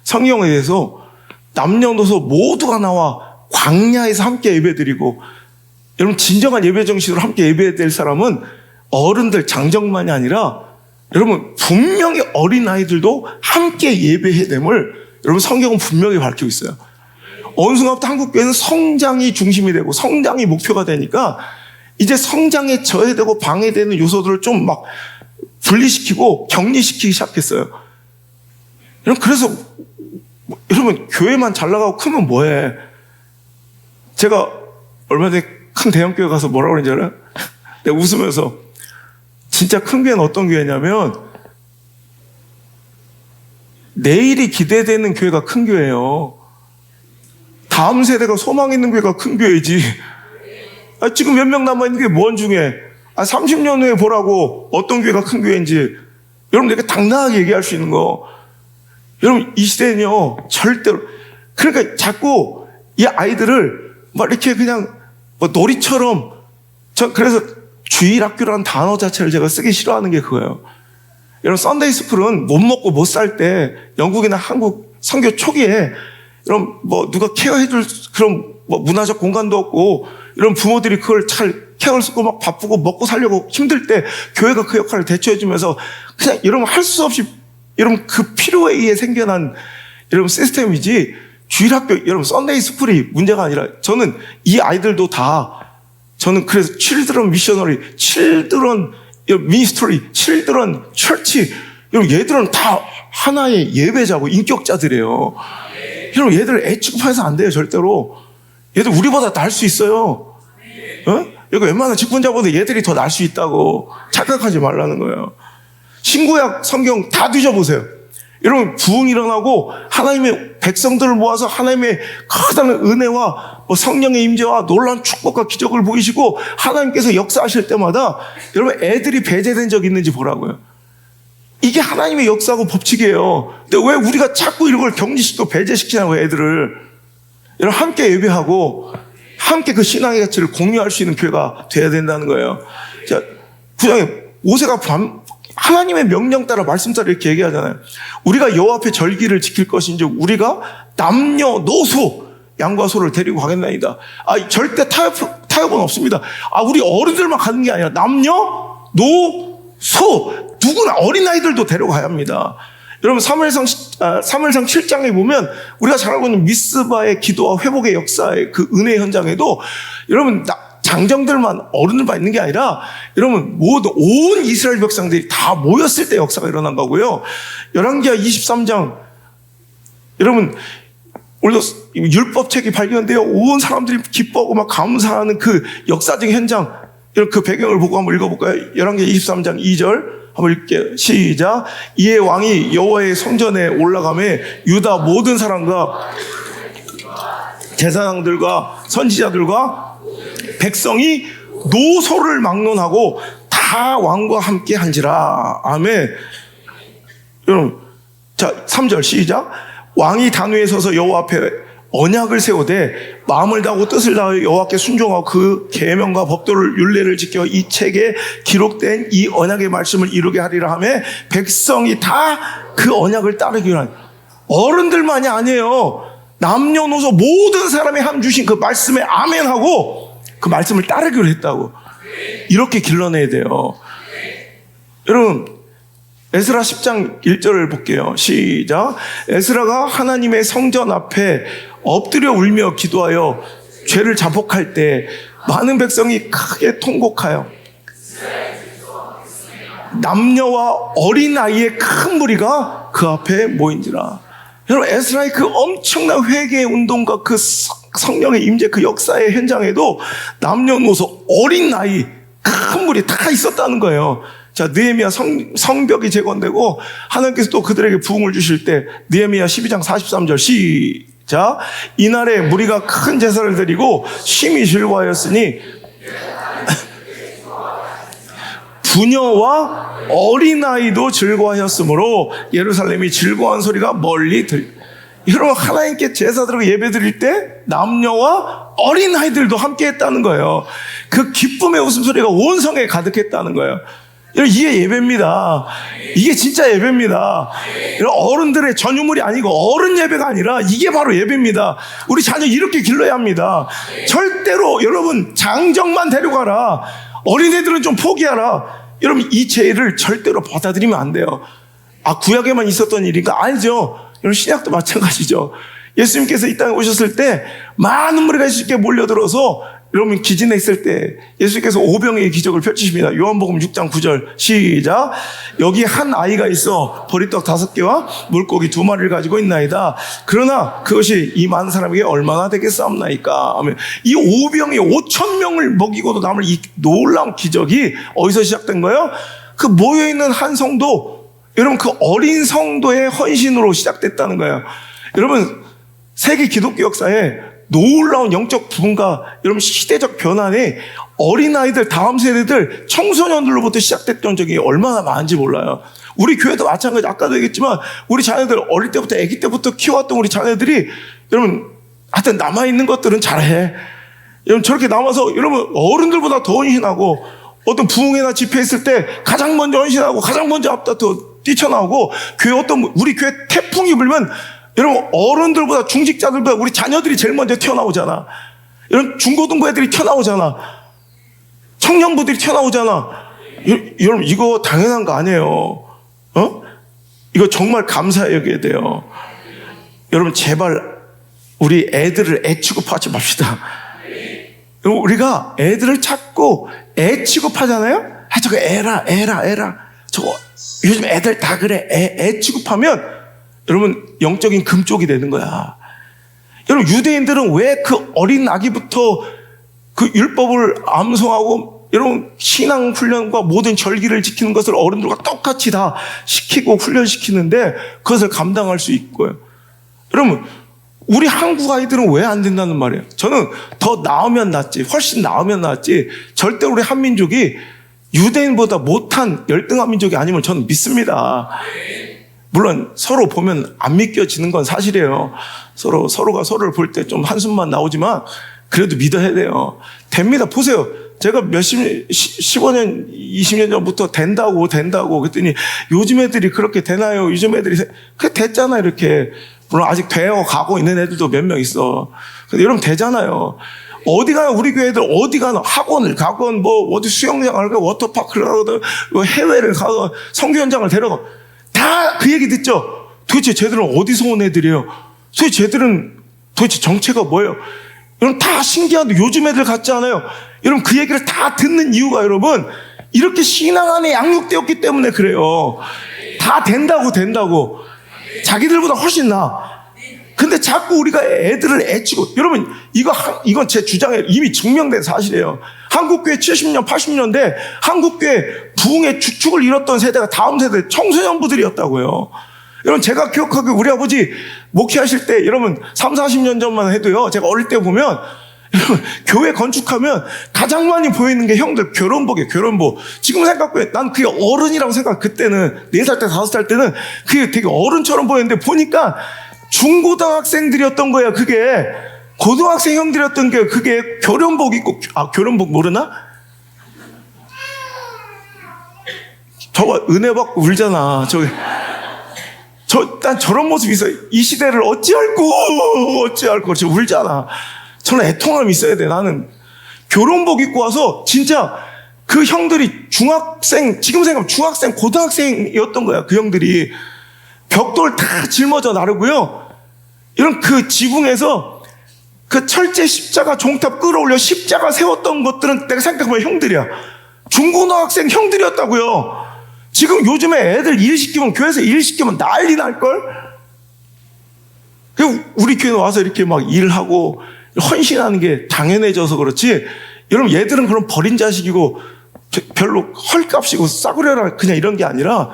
성경에 대해서 남녀노소 모두가 나와 광야에서 함께 예배드리고 여러분 진정한 예배 정신으로 함께 예배해야 될 사람은 어른들 장정만이 아니라 여러분 분명히 어린아이들도 함께 예배해야 됨을 여러분 성경은 분명히 밝히고 있어요. 어느 순간부터 한국교회는 성장이 중심이 되고 성장이 목표가 되니까 이제 성장에 저해되고 방해되는 요소들을 좀 막 분리시키고 격리시키기 시작했어요. 여러분 그래서 여러분 교회만 잘 나가고 크면 뭐해. 제가 얼마 전에 큰 대형교회 가서 뭐라고 그랬는지 알아요? 내가 웃으면서 진짜 큰 교회는 어떤 교회냐면 내일이 기대되는 교회가 큰 교회예요. 다음 세대가 소망 있는 교회가 큰 교회지. 지금 몇 명 남아있는 게 뭔 중에 30년 후에 보라고 어떤 교회가 큰 교회인지 여러분 이렇게 당당하게 얘기할 수 있는 거. 여러분 이 시대는요 절대로 그러니까 자꾸 이 아이들을 막 이렇게 그냥 뭐 놀이처럼 그래서 주일학교라는 단어 자체를 제가 쓰기 싫어하는 게 그거예요. 여러분 썬데이 스쿨은 못 먹고 못 살 때 영국이나 한국 선교 초기에 여러분 뭐 누가 케어해줄 그런 뭐 문화적 공간도 없고 이런 부모들이 그걸 잘 케어를 쓰고 막 바쁘고 먹고 살려고 힘들 때 교회가 그 역할을 대처해주면서 그냥 여러분 할 수 없이 여러분 그 필요에 의해 생겨난 여러분 시스템이지 주일학교 여러분 썬데이 스쿨이 문제가 아니라 저는 이 아이들도 다 저는 그래서 칠드런 미셔너리, 칠드런 미니스트리, 칠드런 처치 여러분 얘들은 다 하나의 예배자고 인격자들이에요. 여러분 얘들 애 취급해서 안 돼요 절대로. 얘들 우리보다 나을 수 있어요. 여기 웬만한 직분자보다 얘들이 더 나을 수 있다고 착각하지 말라는 거예요. 신구약 성경 다 뒤져보세요. 여러분 부흥이 일어나고 하나님의 백성들을 모아서 하나님의 커다란 은혜와 성령의 임재와 놀라운 축복과 기적을 보이시고 하나님께서 역사하실 때마다 여러분 애들이 배제된 적 있는지 보라고요. 이게 하나님의 역사하고 법칙이에요. 근데 왜 우리가 자꾸 이런 걸 격리시키고 배제시키냐고 애들을. 여러분 함께 예배하고 함께 그 신앙의 가치를 공유할 수 있는 교회가 돼야 된다는 거예요. 자, 구장에 모세가 하나님의 명령 따라 말씀 따라 이렇게 얘기하잖아요. 우리가 여호와 앞에 절기를 지킬 것인즉 우리가 남녀노소 양과 소를 데리고 가겠나이다. 절대 타협은 없습니다. 우리 어른들만 가는 게 아니라 남녀, 노소 누구나 어린아이들도 데려가야 합니다. 여러분 사무엘상 7장에 보면 우리가 잘 알고 있는 미스바의 기도와 회복의 역사의 그 은혜 현장에도 여러분 장정들만 어른들만 있는 게 아니라 여러분 모든 온 이스라엘 백성들이 다 모였을 때 역사가 일어난 거고요. 열왕기하 23장 여러분 오늘도 율법책이 발견되어 온 사람들이 기뻐하고 막 감사하는 그 역사적인 현장 그 배경을 보고 한번 읽어볼까요? 열왕기하 23장 2절 한번 읽게요. 시작. 이에 왕이 여호와의 성전에 올라가매 유다 모든 사람과 제사장들과 선지자들과 백성이 노소를 막론하고 다 왕과 함께 한지라. 아멘. 여러분, 자 3절 시작. 왕이 단위에 서서 여호와 앞에 언약을 세우되 마음을 다하고 뜻을 다하여 여호와께 순종하고 그 계명과 법도를 율례를 지켜 이 책에 기록된 이 언약의 말씀을 이루게 하리라 하며 백성이 다 그 언약을 따르기로 하니 어른들만이 아니에요. 남녀노소 모든 사람이 함 주신 그 말씀에 아멘하고 그 말씀을 따르기로 했다고. 이렇게 길러내야 돼요. 여러분 에스라 10장 1절을 볼게요. 시작. 에스라가 하나님의 성전 앞에 엎드려 울며 기도하여 죄를 자복할 때 많은 백성이 크게 통곡하여 남녀와 어린아이의 큰 무리가 그 앞에 모인지라. 여러분 에스라의 그 엄청난 회개의 운동과 그 성령의 임재 그 역사의 현장에도 남녀노소 어린아이 큰 무리 다 있었다는 거예요. 자, 느헤미야 성벽이 재건되고 하나님께서 또 그들에게 부흥을 주실 때 느헤미야 12장 43절 시작. 이날에 무리가 큰 제사를 드리고 심히 즐거워하였으니 부녀와 어린아이도 즐거워하였으므로 예루살렘이 즐거워한 소리가 멀리 여러분 하나님께 제사 드리고 예배 드릴 때 남녀와 어린아이들도 함께 했다는 거예요. 그 기쁨의 웃음소리가 온 성에 가득했다는 거예요. 이게 예배입니다. 이게 진짜 예배입니다. 어른들의 전유물이 아니고 어른 예배가 아니라 이게 바로 예배입니다. 우리 자녀 이렇게 길러야 합니다. 절대로 여러분 장정만 데려가라. 어린애들은 좀 포기하라. 여러분 이 죄를 절대로 받아들이면 안 돼요. 구약에만 있었던 일인가? 아니죠. 여러분 신약도 마찬가지죠. 예수님께서 이 땅에 오셨을 때 많은 무리가 예수님께 몰려들어서 여러분 기진에 있을 때 예수님께서 오병의 기적을 펼치십니다. 요한복음 6장 9절 시작. 여기 한 아이가 있어 보리떡 5개와 물고기 2마리를 가지고 있나이다. 그러나 그것이 이 많은 사람에게 얼마나 되겠사옵나이까 하면 이 오병이 5,000명을 먹이고도 남을 이 놀라운 기적이 어디서 시작된 거예요? 그 모여있는 한 성도, 여러분 그 어린 성도의 헌신으로 시작됐다는 거예요. 여러분 세계 기독교 역사에 놀라운 영적 부흥과 여러분 시대적 변화에 어린아이들 다음 세대들 청소년들로부터 시작됐던 적이 얼마나 많은지 몰라요. 우리 교회도 마찬가지. 아까도 얘기했지만 우리 자녀들 어릴 때부터 아기 때부터 키워왔던 우리 자녀들이 여러분 하여튼 남아있는 것들은 잘해. 여러분 저렇게 남아서 여러분 어른들보다 더 헌신하고 어떤 부흥회나 집회 있을 때 가장 먼저 헌신하고 가장 먼저 앞다투어 뛰쳐나오고 교회 우리 교회 태풍이 불면 여러분 어른들보다 중직자들보다 우리 자녀들이 제일 먼저 튀어나오잖아. 여러분 중고등부 애들이 튀어나오잖아. 청년부들이 튀어나오잖아. 여러분 이거 당연한 거 아니에요. 이거 정말 감사해 여겨야 돼요. 여러분 제발 우리 애들을 애 취급하지 맙시다. 여러분 우리가 애들을 찾고 애 취급하잖아요. 저거 애라. 저거 요즘 애들 다 그래. 애 취급하면 여러분 영적인 금쪽이 되는 거야. 여러분 유대인들은 왜 그 어린 아기부터 그 율법을 암송하고 여러분 신앙 훈련과 모든 절기를 지키는 것을 어른들과 똑같이 다 시키고 훈련시키는데 그것을 감당할 수 있고요. 여러분 우리 한국 아이들은 왜 안 된다는 말이에요. 저는 더 나으면 낫지, 훨씬 나으면 낫지, 절대 우리 한민족이 유대인보다 못한 열등한 민족이 아님을 저는 믿습니다. 물론 서로 보면 안 믿겨지는 건 사실이에요. 서로가 서로를 볼 때 좀 한숨만 나오지만 그래도 믿어야 돼요. 됩니다. 보세요. 제가 15년, 20년 전부터 된다고 그랬더니 요즘 애들이 그렇게 되나요? 요즘 애들이 그게 됐잖아 이렇게. 물론 아직 되어 가고 있는 애들도 몇 명 있어. 근데 여러분 되잖아요. 어디 가나 우리 교회 애들 어디 가나 학원을 가건 뭐 어디 수영장을 가건 워터파크를 가건 뭐 해외를 가건 선교 현장을 데려가 다 그 얘기 듣죠. 도대체 쟤들은 어디서 온 애들이에요? 도대체 쟤들은 도대체 정체가 뭐예요? 여러분 다 신기한데 요즘 애들 같지 않아요? 여러분 그 얘기를 다 듣는 이유가 여러분 이렇게 신앙 안에 양육되었기 때문에 그래요. 다 된다고 자기들보다 훨씬 나아. 근데 자꾸 우리가 애들을 애치고 여러분 이건 제 주장에 이미 증명된 사실이에요. 한국교회 70년 80년대 한국교회 부흥의 주축을 이뤘던 세대가 다음 세대 청소년부들이었다고요. 여러분 제가 기억하기에 우리 아버지 목회하실 때 여러분 3, 40년 전만 해도요. 제가 어릴 때 보면 여러분 교회 건축하면 가장 많이 보이는 게 형들 결혼복이에요. 결혼복. 지금 생각해 난 그게 어른이라고 생각. 그때는 4살 때 5살 때는 그게 되게 어른처럼 보였는데 보니까 중고등학생들이었던 거야. 그게 고등학생 형들이었던 게 그게 결혼복 입고 결혼복 모르나? 저거 은혜 받고 울잖아. 난 저런 모습이 있어요. 이 시대를 어찌할꼬 저 울잖아. 저는 애통함이 있어야 돼. 나는 결혼복 입고 와서 진짜 그 형들이 중학생, 지금 생각하면 중학생, 고등학생이었던 거야. 그 형들이 벽돌 다 짊어져 나르고요. 이런 그 지붕에서 그 철제 십자가 종탑 끌어올려 십자가 세웠던 것들은 내가 생각해보면 형들이야. 중고등학생 형들이었다고요. 지금 요즘에 애들 일 시키면 교회에서 일 시키면 난리 날걸? 우리 교회 와서 이렇게 막 일하고 헌신하는 게 당연해져서 그렇지. 여러분 얘들은 그런 버린 자식이고 별로 헐값이고 싸구려라 그냥 이런 게 아니라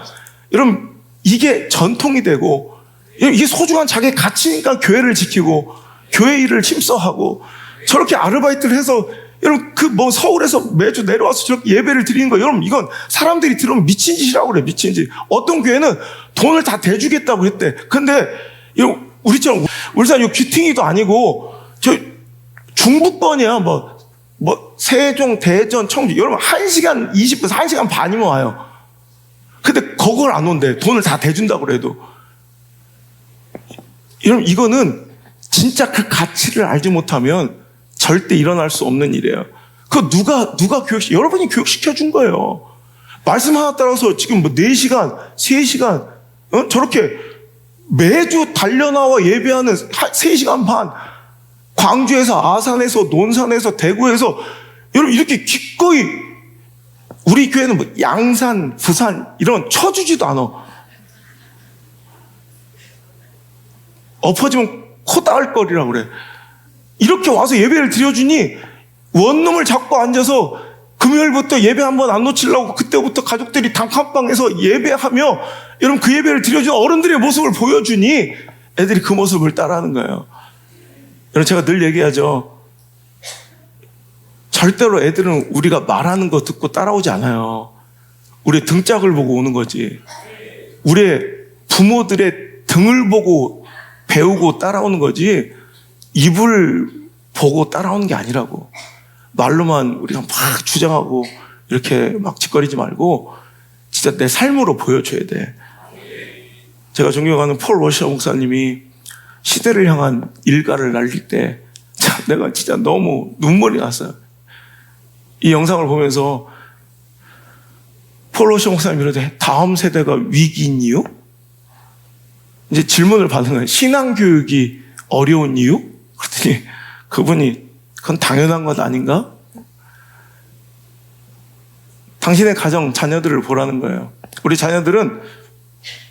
여러분 이게 전통이 되고 이게 소중한 자기의 가치니까 교회를 지키고 교회 일을 힘써하고 저렇게 아르바이트를 해서 여러분 그 뭐 서울에서 매주 내려와서 저렇게 예배를 드리는 거 여러분 이건 사람들이 들으면 미친 짓이라고 그래. 미친 짓. 어떤 교회는 돈을 다 대주겠다고 했대. 근데 우리처럼 울산 귀퉁이도 아니고 저 중부권이야. 뭐 세종, 대전, 청주 여러분 1시간 20분 1시간 반이면 와요. 근데 그걸 안 온대. 돈을 다 대준다고 그래도. 여러분 이거는 진짜 그 가치를 알지 못하면 절대 일어날 수 없는 일이에요. 그거 누가 여러분이 교육시켜 준 거예요. 말씀 하나 따라서 지금 뭐 4시간, 3시간 저렇게 매주 달려나와 예배하는 3시간 반 광주에서 아산에서 논산에서 대구에서 여러분 이렇게 기꺼이 우리 교회는 뭐 양산, 부산 이런 쳐주지도 않아. 엎어지면 코 닿을 거리라고 그래. 이렇게 와서 예배를 드려주니 원룸을 잡고 앉아서 금요일부터 예배 한번 안 놓치려고 그때부터 가족들이 단칸방에서 예배하며 여러분 그 예배를 드려주는 어른들의 모습을 보여주니 애들이 그 모습을 따라하는 거예요. 여러분 제가 늘 얘기하죠. 절대로 애들은 우리가 말하는 거 듣고 따라오지 않아요. 우리의 등짝을 보고 오는 거지. 우리의 부모들의 등을 보고 배우고 따라오는 거지 입을 보고 따라오는 게 아니라고. 말로만 우리가 막 주장하고 이렇게 막 짓거리지 말고 진짜 내 삶으로 보여줘야 돼. 제가 존경하는 폴 워셔 목사님이 시대를 향한 일가를 날릴 때 내가 진짜 너무 눈물이 났어요. 이 영상을 보면서 폴 워셔 목사님이 이러대. 다음 세대가 위기인 이유? 이제 질문을 받는 거예요. 신앙교육이 어려운 이유? 그랬더니 그분이 그건 당연한 것 아닌가? 당신의 가정, 자녀들을 보라는 거예요. 우리 자녀들은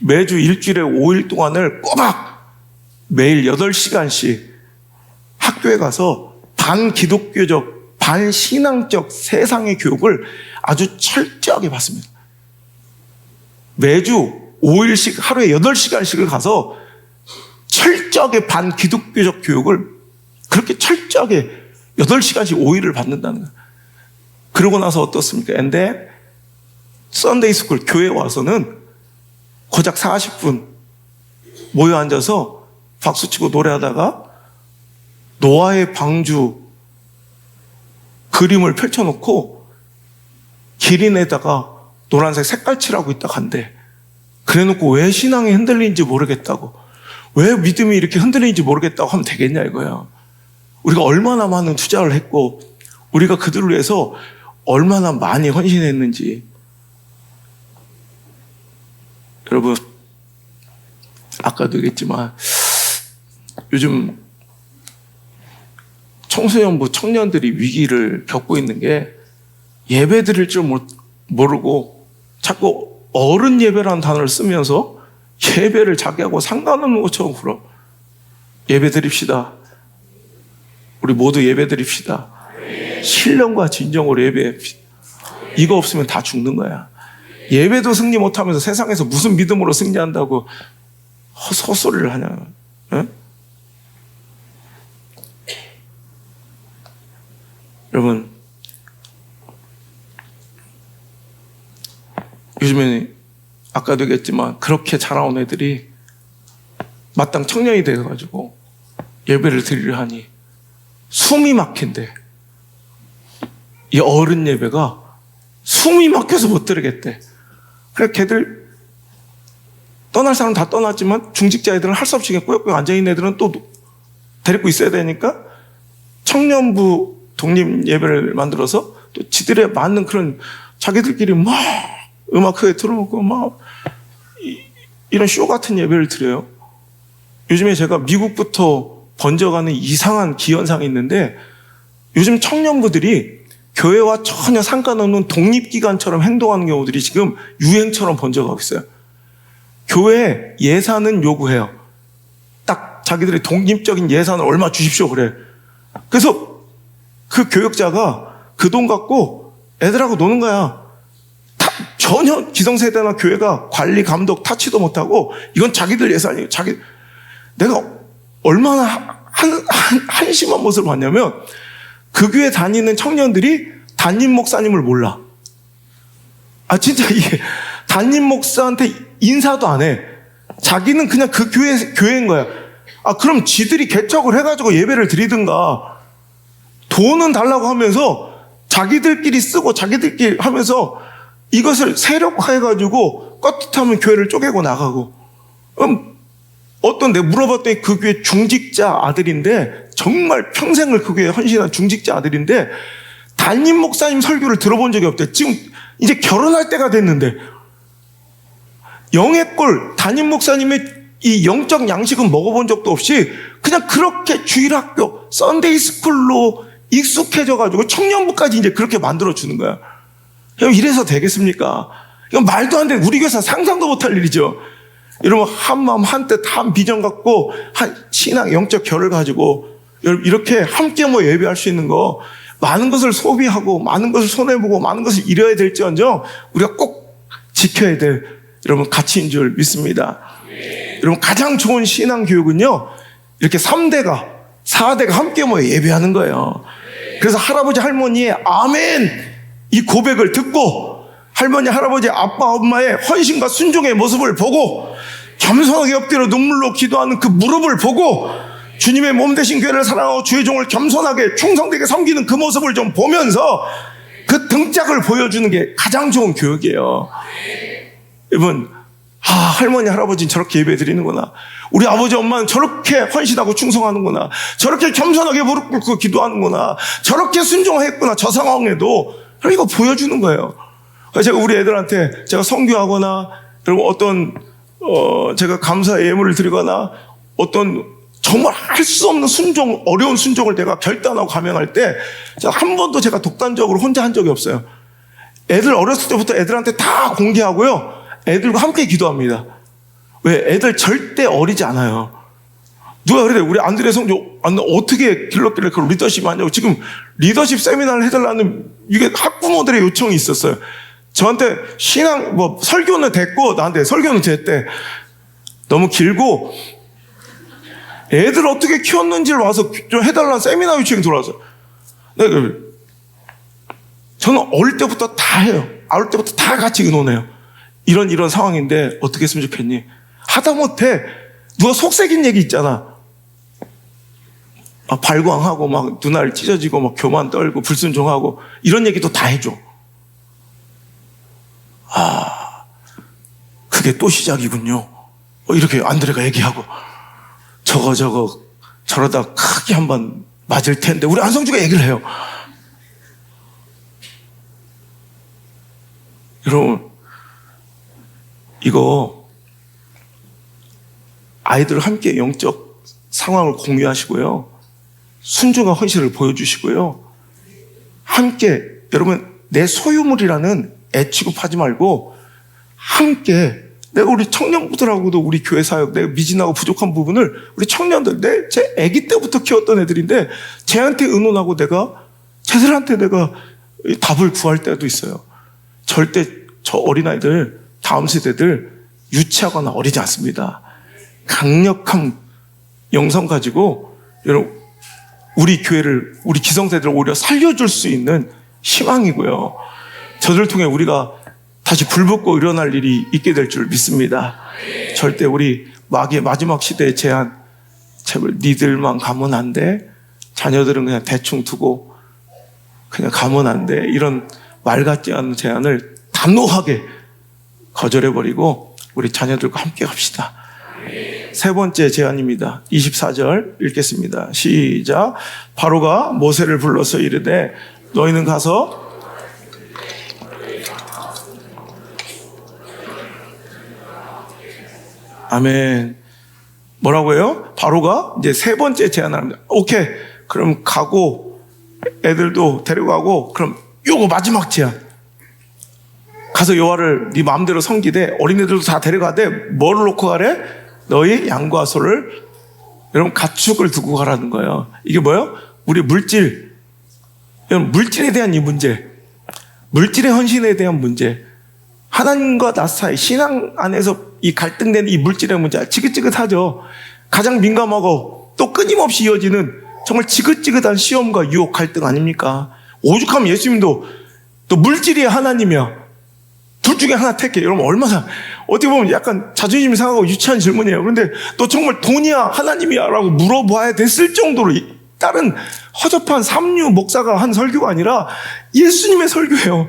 매주 일주일에 5일 동안을 꼬박 매일 8시간씩 학교에 가서 반기독교적, 반신앙적 세상의 교육을 아주 철저하게 받습니다. 매주 5일씩 하루에 8시간씩을 가서 철저하게 반기독교적 교육을 그렇게 철저하게 8시간씩 5일을 받는다는 거예요. 그러고 나서 어떻습니까? 근데 썬데이 스쿨 교회에 와서는 고작 40분 모여 앉아서 박수치고 노래하다가 노아의 방주 그림을 펼쳐놓고 기린에다가 노란색 색깔칠하고 있다 간대. 그래놓고 왜 신앙이 흔들리는지 모르겠다고, 왜 믿음이 이렇게 흔들리는지 모르겠다고 하면 되겠냐 이거야. 우리가 얼마나 많은 투자를 했고 우리가 그들을 위해서 얼마나 많이 헌신했는지. 여러분, 아까도 얘기했지만 요즘 청소년부 청년들이 위기를 겪고 있는 게 예배 드릴 줄 모르고 자꾸 어른 예배라는 단어를 쓰면서 예배를 자기하고 상관없는 것처럼 굴어. 예배 드립시다. 우리 모두 예배 드립시다. 신령과 진정으로 예배합시다. 이거 없으면 다 죽는 거야. 예배도 승리 못하면서 세상에서 무슨 믿음으로 승리한다고 헛소리를 하냐. 에? 여러분, 요즘에 아까도 얘기했지만 그렇게 자라온 애들이 마땅 청년이 돼가지고 예배를 드리려 하니 숨이 막힌대. 이 어른 예배가 숨이 막혀서 못 드리겠대. 그래, 걔들 떠날 사람 다 떠났지만 중직자 애들은 할 수 없이 꾸역꾸역 앉아있는 애들은 또 데리고 있어야 되니까 청년부 독립 예배를 만들어서 또 지들에 맞는 그런 자기들끼리 막 음악 크게 틀어놓고 막 이런 쇼 같은 예배를 드려요. 요즘에 제가 미국부터 번져가는 이상한 기현상이 있는데 요즘 청년부들이 교회와 전혀 상관없는 독립기관처럼 행동하는 경우들이 지금 유행처럼 번져가고 있어요. 교회 예산은 요구해요. 딱 자기들의 독립적인 예산을 얼마 주십시오 그래. 그래서 그 교역자가 그 돈 갖고 애들하고 노는 거야. 전혀 기성세대나 교회가 관리, 감독, 타치도 못하고 이건 자기들 예산이에요. 내가 얼마나 한심한 모습을 봤냐면 그 교회 다니는 청년들이 담임 목사님을 몰라. 진짜 이게 담임 목사한테 인사도 안 해. 자기는 그냥 그 교회인 거야. 그럼 지들이 개척을 해가지고 예배를 드리든가 돈은 달라고 하면서 자기들끼리 쓰고 자기들끼리 하면서 이것을 세력화해가지고 껐듯하면 교회를 쪼개고 나가고. 어떤 내가 물어봤더니 그 교회 중직자 아들인데 정말 평생을 그 교회에 헌신한 중직자 아들인데 담임 목사님 설교를 들어본 적이 없대. 지금 이제 결혼할 때가 됐는데 영의 꼴 담임 목사님의 이 영적 양식은 먹어본 적도 없이 그냥 그렇게 주일학교 썬데이 스쿨로 익숙해져가지고 청년부까지 이제 그렇게 만들어주는 거야. 이래서 되겠습니까? 이건 말도 안 돼. 우리 교회에서 상상도 못할 일이죠. 여러분, 한 마음, 한 뜻, 한 비전 갖고, 한 신앙, 영적 결을 가지고, 이렇게 함께 예배할 수 있는 거, 많은 것을 소비하고, 많은 것을 손해보고, 많은 것을 잃어야 될지언정, 우리가 꼭 지켜야 될, 여러분, 가치인 줄 믿습니다. 여러분, 가장 좋은 신앙 교육은요, 이렇게 3대가, 4대가 함께 예배하는 거예요. 그래서 할아버지, 할머니의 아멘! 이 고백을 듣고, 할머니, 할아버지, 아빠, 엄마의 헌신과 순종의 모습을 보고 겸손하게 엎드려 눈물로 기도하는 그 무릎을 보고 주님의 몸 되신 교회를 사랑하고 주의 종을 겸손하게 충성되게 섬기는 그 모습을 좀 보면서 그 등짝을 보여주는 게 가장 좋은 교육이에요. 여러분, 할머니, 할아버지는 저렇게 예배 드리는구나. 우리 아버지, 엄마는 저렇게 헌신하고 충성하는구나. 저렇게 겸손하게 무릎 꿇고 기도하는구나. 저렇게 순종했구나. 저 상황에도. 이거 보여주는 거예요. 제가 우리 애들한테 제가 선교하거나 그리고 어떤 제가 감사 예물을 드리거나 어떤 정말 할 수 없는 순종, 어려운 순종을 내가 결단하고 감행할 때 한 번도 제가 독단적으로 혼자 한 적이 없어요. 애들 어렸을 때부터 애들한테 다 공개하고요. 애들과 함께 기도합니다. 왜? 애들 절대 어리지 않아요. 누가 그래? 우리 안드레 성조 어떻게 길렀길래 그 리더십 하냐고. 지금 리더십 세미나를 해달라는 이게 학부모들의 요청이 있었어요. 저한테 신앙, 설교는 됐고, 나한테 설교는 됐대. 너무 길고, 애들 어떻게 키웠는지를 와서 좀 해달라는 세미나 요청이 들어와서. 저는 어릴 때부터 다 해요. 어릴 때부터 다 같이 의논해요. 이런 상황인데, 어떻게 했으면 좋겠니? 하다못해, 누가 속색인 얘기 있잖아. 발광하고 막 눈알 찢어지고 막 교만 떨고 불순종하고 이런 얘기도 다 해줘. 그게 또 시작이군요. 이렇게 안드레가 얘기하고 저러다 크게 한번 맞을 텐데 우리 안성주가 얘기를 해요. 여러분, 이거 아이들 함께 영적 상황을 공유하시고요. 순종과 헌신을 보여주시고요. 함께 여러분 내 소유물이라는 애 취급하지 말고 함께 내가 우리 청년부들하고도 우리 교회 사역 내가 미진하고 부족한 부분을 우리 청년들 제 아기 때부터 키웠던 애들인데 쟤한테 의논하고 쟤들한테 내가 답을 구할 때도 있어요. 절대 저 어린아이들 다음 세대들 유치하거나 어리지 않습니다. 강력한 영성 가지고 여러분 우리 교회를 우리 기성세대를 오히려 살려줄 수 있는 희망이고요. 저들을 통해 우리가 다시 불붙고 일어날 일이 있게 될 줄 믿습니다. 절대 우리 마귀의 마지막 시대의 제한 제발 니들만 가면 안 돼. 자녀들은 그냥 대충 두고 그냥 가면 안 돼. 이런 말 같지 않은 제안을 단호하게 거절해버리고 우리 자녀들과 함께 갑시다. 세 번째 제안입니다. 24절 읽겠습니다. 시작. 바로가 모세를 불러서 이르되 너희는 가서 아멘. 뭐라고요? 바로가 이제 세 번째 제안을 합니다. 오케이. 그럼 가고 애들도 데려가고 그럼 요거 마지막 제안. 가서 여호와를 네 마음대로 섬기되 어린애들도 다 데려가되 뭐를 놓고 가래? 너희 양과 소를 여러분 가축을 두고 가라는 거예요. 이게 뭐예요? 우리 물질 여러분 물질에 대한 이 문제, 물질의 헌신에 대한 문제, 하나님과 나 사이 신앙 안에서 이 갈등되는 이 물질의 문제 지긋지긋하죠. 가장 민감하고 또 끊임없이 이어지는 정말 지긋지긋한 시험과 유혹 갈등 아닙니까? 오죽하면 예수님도 또 물질이 하나님이야. 둘 중에 하나 택해. 여러분 얼마나 어떻게 보면 약간 자존심이 상하고 유치한 질문이에요. 그런데 너 정말 돈이야 하나님이야 라고 물어봐야 됐을 정도로 다른 허접한 삼류 목사가 한 설교가 아니라 예수님의 설교예요.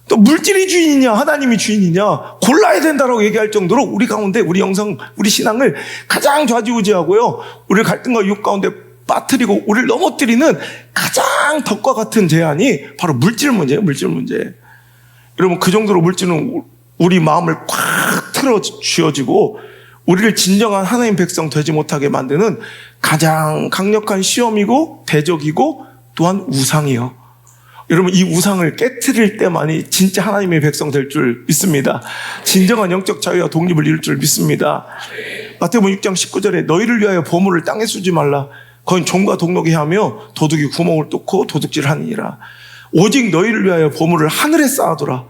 또 물질이 주인이냐 하나님이 주인이냐 골라야 된다라고 얘기할 정도로 우리 가운데 우리 영성 우리 신앙을 가장 좌지우지하고요. 우리를 갈등과 유혹 가운데 빠뜨리고 우리를 넘어뜨리는 가장 덕과 같은 제안이 바로 물질 문제예요. 물질 문제. 여러분 그 정도로 물질은 우리 마음을 꽉 틀어 쥐어지고 우리를 진정한 하나님 백성 되지 못하게 만드는 가장 강력한 시험이고 대적이고 또한 우상이에요. 여러분 이 우상을 깨트릴 때만이 진짜 하나님의 백성 될 줄 믿습니다. 진정한 영적 자유와 독립을 이룰 줄 믿습니다. 마태복음 6장 19절에 너희를 위하여 보물을 땅에 쓰지 말라. 거긴 종과 동록이 하며 도둑이 구멍을 뚫고 도둑질하니라. 오직 너희를 위하여 보물을 하늘에 쌓아두라.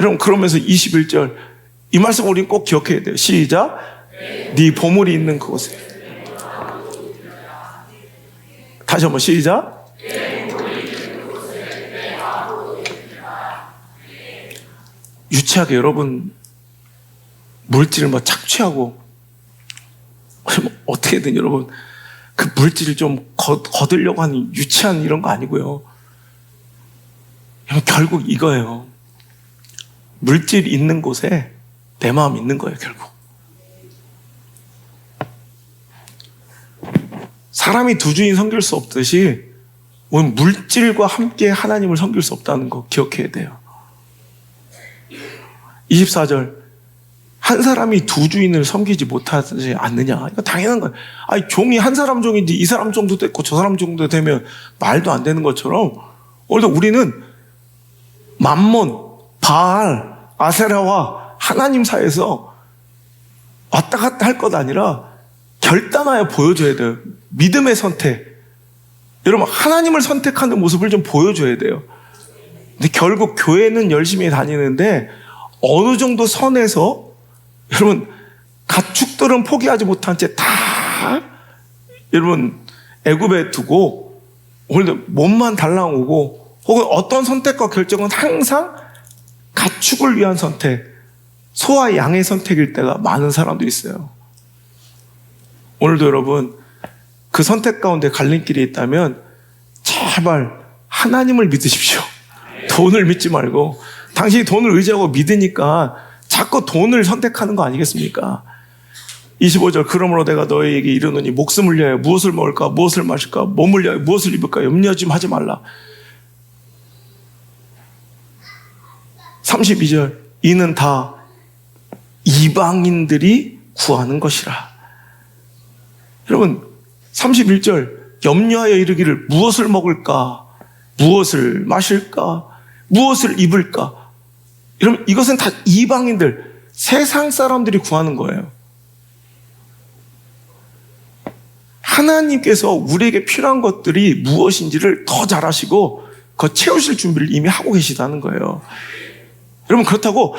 여러분 그러면서 21절 이 말씀 우리는 꼭 기억해야 돼요. 시작. 네 보물이 있는 그곳에. 다시 한번 시작. 유치하게 여러분 물질을 막 착취하고 어떻게든 여러분 그 물질을 좀 거두려고 하는 유치한 이런 거 아니고요. 결국 이거예요. 물질 있는 곳에 내 마음 있는 거예요. 결국 사람이 두 주인 섬길 수 없듯이 우리 물질과 함께 하나님을 섬길 수 없다는 거 기억해야 돼요. 24절 한 사람이 두 주인을 섬기지 못하지 않느냐. 이거 당연한 거예요. 아니 종이 한 사람 종인지 이 사람 정도 됐고 저 사람 정도 되면 말도 안 되는 것처럼 오늘도 우리는 맘몬, 바알, 아세라와 하나님 사이에서 왔다 갔다 할 것 아니라 결단하여 보여줘야 돼요. 믿음의 선택. 여러분 하나님을 선택하는 모습을 좀 보여줘야 돼요. 근데 결국 교회는 열심히 다니는데 어느 정도 선에서 여러분 가축들은 포기하지 못한 채 다 여러분 애굽에 두고 오늘도 몸만 달랑오고 혹은 어떤 선택과 결정은 항상 가축을 위한 선택, 소와 양의 선택일 때가 많은 사람도 있어요. 오늘도 여러분 그 선택 가운데 갈림길이 있다면 제발 하나님을 믿으십시오. 돈을 믿지 말고. 당신이 돈을 의지하고 믿으니까 자꾸 돈을 선택하는 거 아니겠습니까? 25절, 그러므로 내가 너희에게 이르노니 목숨을 위하여 무엇을 먹을까, 무엇을 마실까, 몸을 위하여 무엇을 입을까 염려 좀 하지 말라. 32절, 이는 다 이방인들이 구하는 것이라. 여러분, 31절, 염려하여 이르기를 무엇을 먹을까, 무엇을 마실까, 무엇을 입을까. 여러분, 이것은 다 이방인들, 세상 사람들이 구하는 거예요. 하나님께서 우리에게 필요한 것들이 무엇인지를 더 잘 아시고 그거 채우실 준비를 이미 하고 계시다는 거예요. 여러분, 그렇다고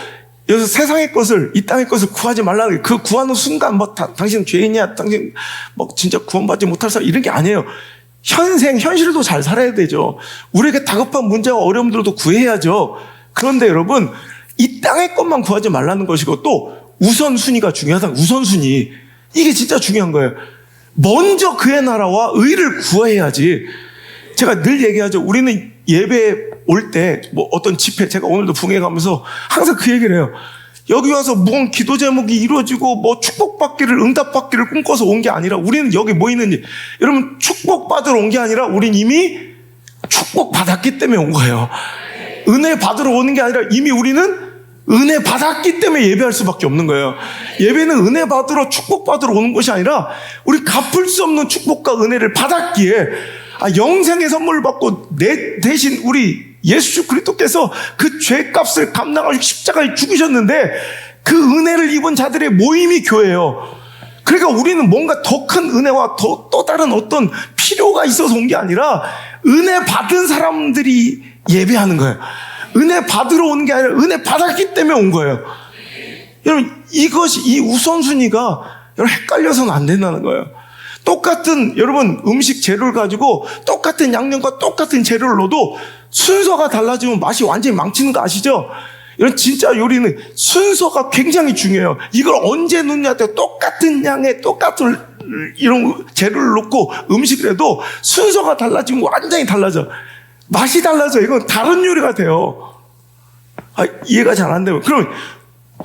여기서 세상의 것을, 이 땅의 것을 구하지 말라는 게, 그 구하는 순간 당신 죄인이야, 당신 진짜 구원받지 못할 사람, 이런 게 아니에요. 현실도 잘 살아야 되죠. 우리에게 다급한 문제와 어려움들도 구해야죠. 그런데 여러분, 이 땅의 것만 구하지 말라는 것이고, 또 우선순위가 중요하다. 우선순위, 이게 진짜 중요한 거예요. 먼저 그의 나라와 의를 구해야지. 제가 늘 얘기하죠. 우리는 예배 올 때 어떤 집회, 제가 오늘도 붕해 가면서 항상 그 얘기를 해요. 여기 와서 무언 기도 제목이 이루어지고 축복받기를, 응답받기를 꿈꿔서 온 게 아니라, 우리는 여기 뭐 있는지, 여러분, 축복받으러 온 게 아니라 우린 이미 축복받았기 때문에 온 거예요. 은혜 받으러 오는 게 아니라 이미 우리는 은혜 받았기 때문에 예배할 수밖에 없는 거예요. 예배는 은혜 받으러, 축복받으러 오는 것이 아니라 우리 갚을 수 없는 축복과 은혜를 받았기에, 영생의 선물을 받고 내 대신 우리 예수 그리스도께서 그 죄값을 감당하시고 십자가에 죽으셨는데, 그 은혜를 입은 자들의 모임이 교회예요. 그러니까 우리는 뭔가 더 큰 은혜와 또 다른 어떤 필요가 있어서 온 게 아니라 은혜 받은 사람들이 예배하는 거예요. 은혜 받으러 오는 게 아니라 은혜 받았기 때문에 온 거예요. 여러분, 이 우선순위가 여러분 헷갈려서는 안 된다는 거예요. 똑같은, 여러분, 음식 재료를 가지고 똑같은 양념과 똑같은 재료를 넣어도 순서가 달라지면 맛이 완전히 망치는 거 아시죠? 이런 진짜 요리는 순서가 굉장히 중요해요. 이걸 언제 넣느냐에 따라 똑같은 양의 똑같은 이런 재료를 넣고 음식을 해도 순서가 달라지면 완전히 달라져. 맛이 달라져. 이건 다른 요리가 돼요. 이해가 잘 안 되면. 그럼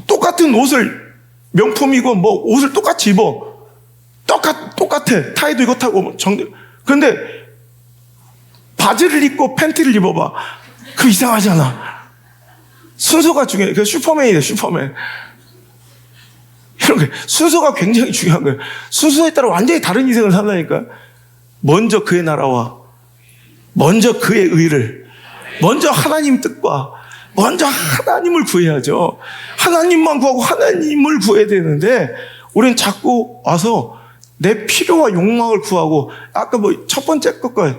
똑같은 옷을, 명품이고 옷을 똑같이 입어. 똑같아. 타이도 이거 타고. 그런데 바지를 입고 팬티를 입어봐. 그럼 이상하잖아. 순서가 중요해. 그 슈퍼맨이래, 슈퍼맨. 이런 게 순서가 굉장히 중요한 거예요. 순서에 따라 완전히 다른 인생을 살라니까. 먼저 그의 나라와, 먼저 그의 의를, 먼저 하나님 뜻과, 먼저 하나님을 구해야죠. 하나님만 구하고 하나님을 구해야 되는데, 우리는 자꾸 와서 내 필요와 욕망을 구하고, 아까 첫 번째 것과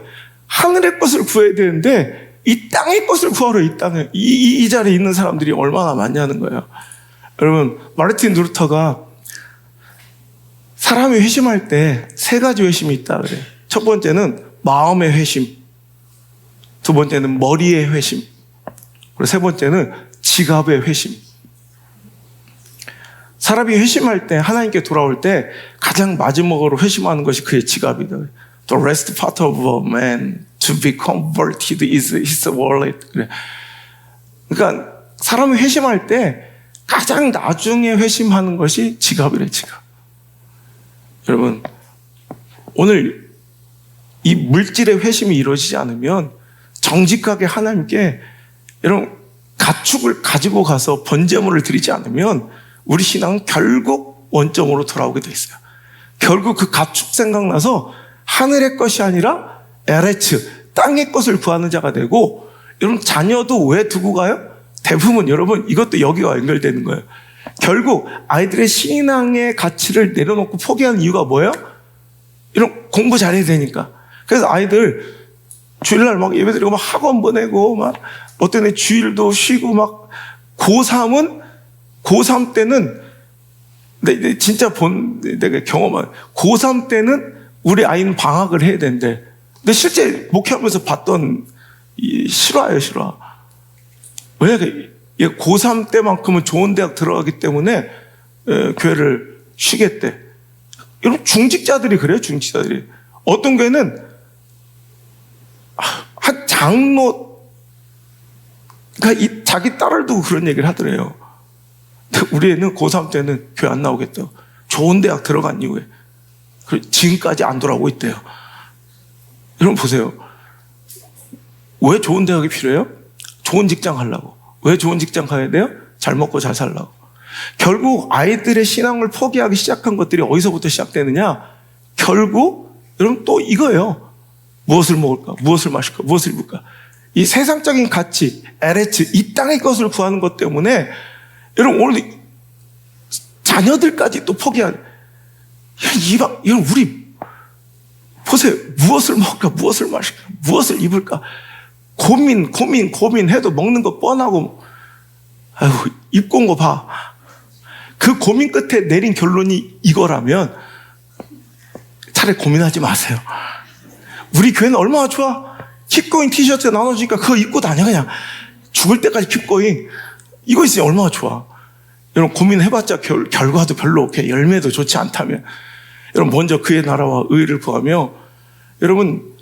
하늘의 것을 구해야 되는데, 이 땅의 것을 구하러 이 자리에 있는 사람들이 얼마나 많냐는 거예요. 여러분, 마르틴 루터가 사람이 회심할 때 3가지 회심이 있다 그래요. 첫 번째는 마음의 회심, 두 번째는 머리의 회심, 그리고 세 번째는 지갑의 회심. 사람이 회심할 때, 하나님께 돌아올 때 가장 마지막으로 회심하는 것이 그의 지갑이다. The last part of a man to be converted is his wallet. 그러니까 사람이 회심할 때 가장 나중에 회심하는 것이 지갑이래, 지갑. 여러분, 오늘 이 물질의 회심이 이루어지지 않으면 정직하게 하나님께, 여러분, 가축을 가지고 가서 번제물을 드리지 않으면 우리 신앙은 결국 원점으로 돌아오게 돼 있어요. 결국 그 가축 생각나서 하늘의 것이 아니라 에레츠, 땅의 것을 구하는 자가 되고, 여러분, 자녀도 왜 두고 가요? 대부분, 여러분, 이것도 여기와 연결되는 거예요. 결국 아이들의 신앙의 가치를 내려놓고 포기하는 이유가 뭐예요? 이런 공부 잘해야 되니까. 그래서 아이들 주일날 막 예배드리고 막 학원 보내고 막 어떤 애 주일도 쉬고 막 고3 때는 진짜 내가 경험한 고3 때는 우리 아이는 방학을 해야 된대. 근데 실제 목회하면서 봤던 실화예요, 실화. 왜? 고3 때만큼은 좋은 대학 들어가기 때문에 교회를 쉬겠대. 여러분, 중직자들이 그래요, 중직자들이. 어떤 교회는 한 장로가 자기 딸을 두고 그런 얘기를 하더래요. 우리 애는 고3 때는 교회 안 나오겠대요. 좋은 대학 들어간 이후에 지금까지 안 돌아오고 있대요. 여러분 보세요. 왜 좋은 대학이 필요해요? 좋은 직장 가려고. 왜 좋은 직장 가야 돼요? 잘 먹고 잘 살라고. 결국 아이들의 신앙을 포기하기 시작한 것들이 어디서부터 시작되느냐? 결국 여러분 또 이거예요. 무엇을 먹을까? 무엇을 마실까? 무엇을 입을까? 이 세상적인 가치, 에레츠, 이 땅의 것을 구하는 것 때문에 여러분 오늘 자녀들까지 또 포기하는. 여러분 우리 보세요. 무엇을 먹을까? 무엇을 마실까? 무엇을 입을까? 고민해도 먹는 거 뻔하고, 아유, 입고 온 거 봐. 그 고민 끝에 내린 결론이 이거라면 차라리 고민하지 마세요. 우리 교회는 얼마나 좋아? 킵고잉 티셔츠 나눠주니까 그거 입고 다녀. 그냥 죽을 때까지 킵고잉. 이거 있으면 얼마나 좋아. 여러분 고민해봤자 결과도 별로 열매도 좋지 않다면 여러분 먼저 그의 나라와 의를 구하며, 여러분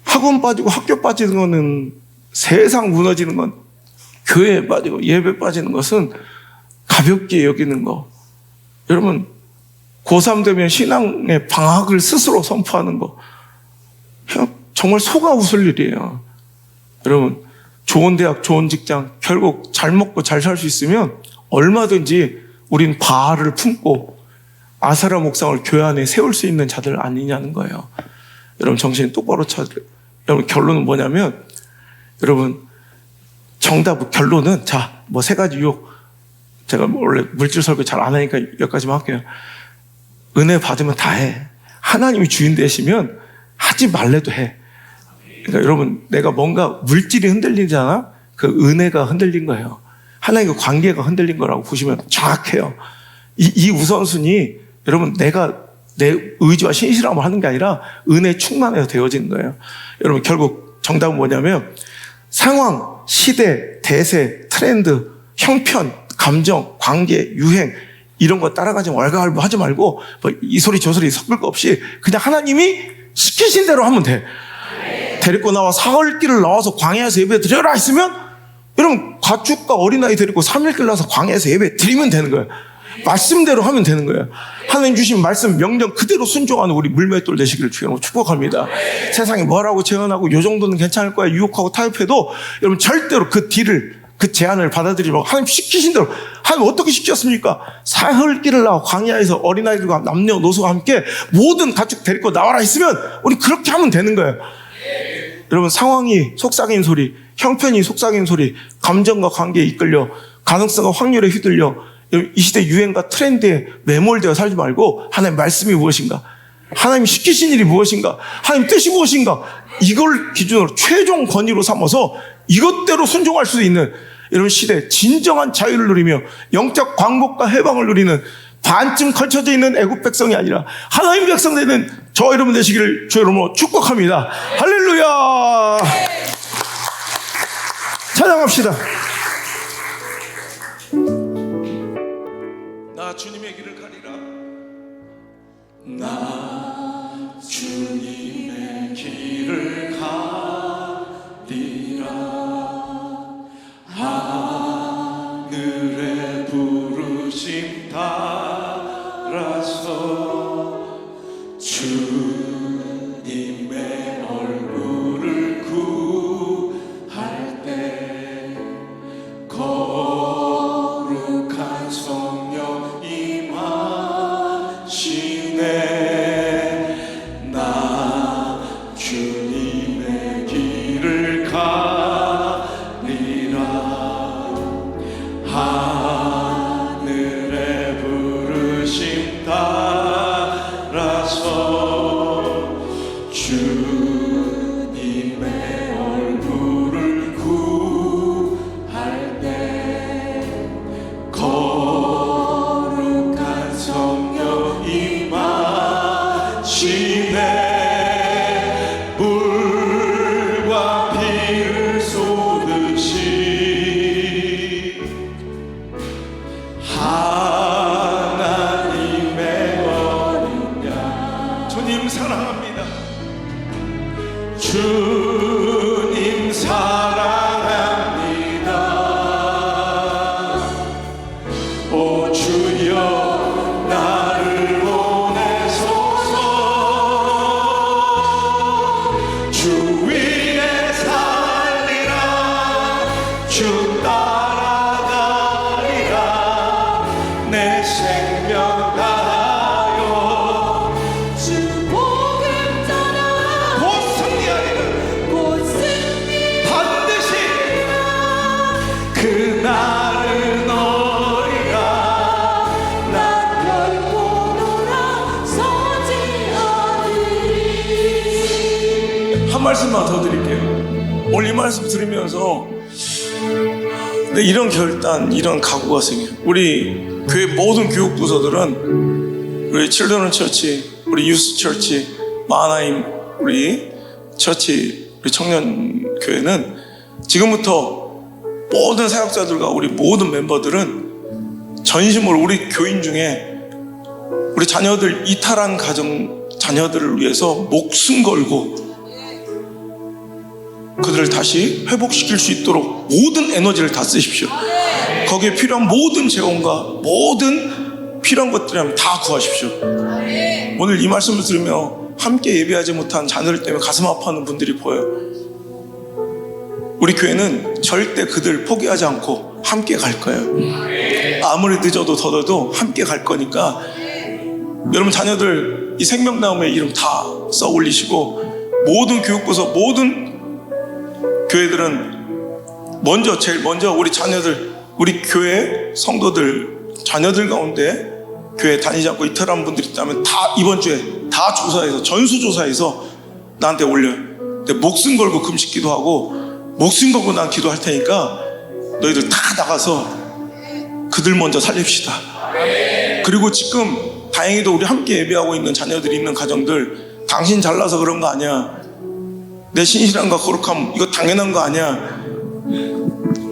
학원 빠지고 학교 빠지는 거는, 세상 무너지는 건, 교회에 빠지고 예배 빠지는 것은 가볍게 여기는 거. 여러분 고3 되면 신앙의 방학을 스스로 선포하는 거, 정말 속아 웃을 일이에요. 여러분 좋은 대학, 좋은 직장, 결국 잘 먹고 잘 살 수 있으면 얼마든지 우린 바알을 품고 아사라 목상을 교회 안에 세울 수 있는 자들 아니냐는 거예요. 여러분 정신 똑바로 차세요. 여러분 결론은 뭐냐면, 여러분 결론은 뭐 3가지 유혹. 제가 원래 물질 설교 잘 안 하니까 몇 가지만 할게요. 은혜 받으면 다 해. 하나님이 주인 되시면 하지 말래도 해. 그러니까 여러분 내가 뭔가 물질이 흔들리잖아. 그 은혜가 흔들린 거예요. 하나님과 관계가 흔들린 거라고 보시면 정확해요. 이 우선순위, 여러분 내가 내 의지와 신실함을 하는 게 아니라 은혜 충만해서 되어지는 거예요. 여러분 결국 정답은 뭐냐면, 상황, 시대, 대세, 트렌드, 형편, 감정, 관계, 유행 이런 거 따라가지 왈가왈부 하지 말고 뭐 이 소리 저 소리 섞을 거 없이 그냥 하나님이 시키신 대로 하면 돼. 데리고 나와 사흘길을 나와서 광야에서 예배 드려라 했으면, 여러분 가축과 어린아이 데리고 3일길 나와서 광야에서 예배 드리면 되는 거예요. 말씀대로 하면 되는 거예요. 하나님 주신 말씀 명령 그대로 순종하는 우리 물맷돌 되시기를 주님으로 축복합니다. 세상이 뭐라고 제안하고 요 정도는 괜찮을 거야 유혹하고 타협해도 여러분 절대로 그 제안을 받아들이지 말고 하나님 시키신 대로. 하나님 어떻게 시켰습니까? 사흘길을 나와 광야에서 어린아이들과 남녀노소와 함께 모든 가축 데리고 나와라 했으면 우리 그렇게 하면 되는 거예요. 여러분 상황이 속삭이는 소리, 형편이 속삭이는 소리, 감정과 관계에 이끌려 가능성과 확률에 휘둘려 이 시대 유행과 트렌드에 매몰되어 살지 말고, 하나님 말씀이 무엇인가, 하나님 시키신 일이 무엇인가, 하나님 뜻이 무엇인가, 이걸 기준으로 최종 권위로 삼아서 이것대로 순종할 수 있는 이런 시대, 진정한 자유를 누리며 영적 광복과 해방을 누리는 반쯤 걸쳐져 있는 애국 백성이 아니라 하나님 백성 되는 저 여러분 되시기를 주 이름으로 축복합니다. 할렐루야. 찬양합시다. 나 주님의 길을 가리라. 나 주님의 길을 가리라. 하늘의 부르심 따라서 주님의 얼굴을 구할 때 거룩한 성령 임하시네. 나 주님의 길을 가리라. 하늘의 부르심 따라서 주님의 얼굴을 구할 때 거룩한 성령 임하시네. 물과 피를 쏟으시 하나님의 어린 양. 주님 사랑합니다. 주님 사랑합니다. 오 주여 나를 보내소서. 주 위에 살리라. 주 따라가리라. 내 생명 다하여 주 복음 전하 곧 승리하리라. 곧 승리 반드시 그날은 오리라. 난 결코 돌아서지 않으리. 한 말씀만 더 드릴게요. 오늘 이 말씀 들으면서 이런 결단, 이런 각오가 생겨요. 우리 교회 모든 교육부서들은 우리 칠드런 처치, 우리 유스 처치, 마하나임 우리 처치, 우리 청년 교회는 지금부터 모든 사역자들과 우리 모든 멤버들은 전심으로 우리 교인 중에 우리 자녀들 이탈한 가정 자녀들을 위해서 목숨 걸고 그들을 다시 회복시킬 수 있도록 모든 에너지를 다 쓰십시오. 거기에 필요한 모든 재원과 모든 필요한 것들이라면 다 구하십시오. 오늘 이 말씀을 들으며 함께 예배하지 못한 자녀들 때문에 가슴 아파하는 분들이 보여요. 우리 교회는 절대 그들 포기하지 않고 함께 갈 거예요. 아무리 늦어도 더뎌도 함께 갈 거니까 여러분 자녀들 이 생명나무의 이름 다 써 올리시고 모든 교육부서 모든 교회들은 제일 먼저 우리 자녀들, 우리 교회 성도들 자녀들 가운데 교회 다니지 않고 이탈한 분들이 있다면 다 이번 주에 다 조사해서 전수조사해서 나한테 올려요. 내 목숨 걸고 금식 기도하고 목숨 걸고 난 기도할 테니까 너희들 다 나가서 그들 먼저 살립시다. 그리고 지금 다행히도 우리 함께 예배하고 있는 자녀들이 있는 가정들, 당신 잘나서 그런 거 아니야, 내 신실함과 거룩함 이거 당연한 거 아니야,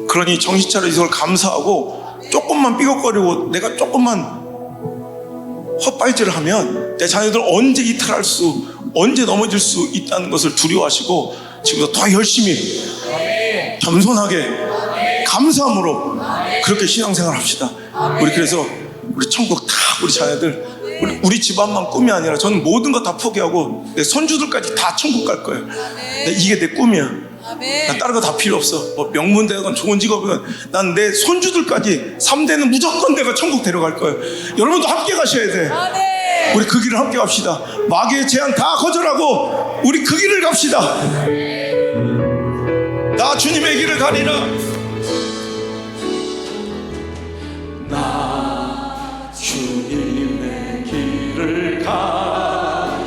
그러니 정신 차려 이걸 감사하고 조금만 삐걱거리고 내가 조금만 헛발질을 하면 내 자녀들 언제 이탈할 수, 언제 넘어질 수 있다는 것을 두려워하시고 지금부터 더 열심히 겸손하게 감사함으로 그렇게 신앙생활 합시다. 우리 그래서 우리 천국 다 우리 자녀들 우리 집안만 꿈이 아니라 저는 모든 거 다 포기하고 내 손주들까지 다 천국 갈 거예요. 이게 내 꿈이야. 난 다른 거 다 필요 없어. 뭐 명문대건 좋은 직업이건 난 내 손주들까지 3대는 무조건 내가 천국 데려갈 거예요. 여러분도 함께 가셔야 돼. 우리 그 길을 함께 갑시다. 마귀의 제안 다 거절하고 우리 그 길을 갑시다. 나 주님의 길을 가리라. 나 주님의 길을 가리라.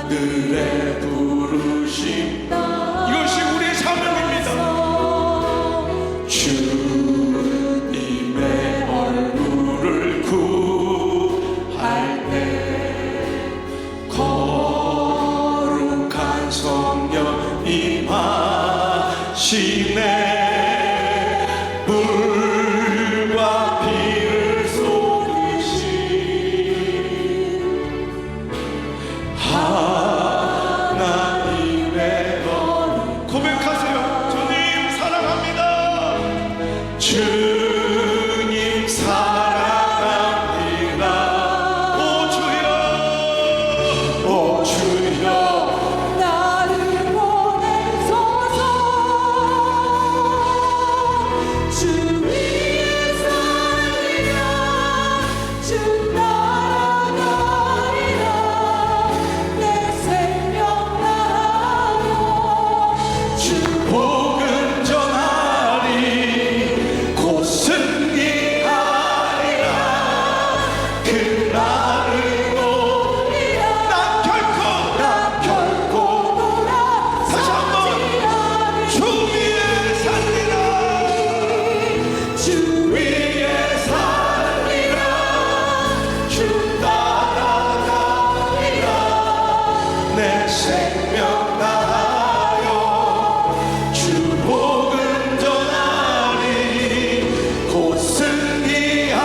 하늘의 부르심 이것이 우리의 사명입니다. 주님의 얼굴을 구할 때 거룩한 성령 임하시네. 물과 피를 쏟으신 하나님의 것 고백하세요. 주님 사랑합니다. 주님 사랑합니다. 오 주여, 오 주여 나를 보내소서. 주 위에 살리라. 주 따라가리라. 내 생명 다하여 주 복음 전하리. 곧 승리하리라. 그날을 오리라. 난 결코 다시 한번 주 위에 살리라. 주 위에 살리라. 주 따라가리라. 내 생명 다하여 주 복음 전하리. 곧 승리하리라.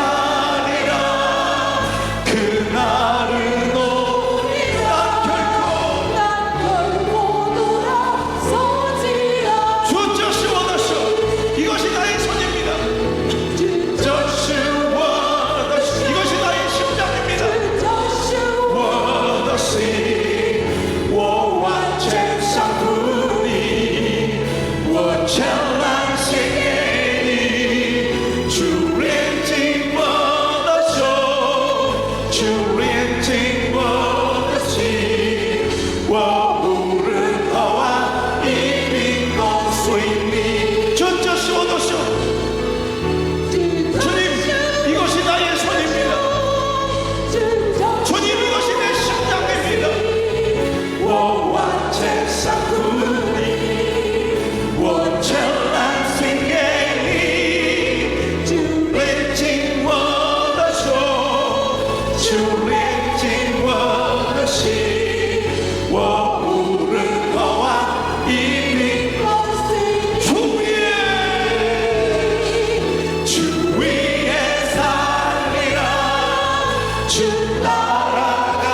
주 따라가리라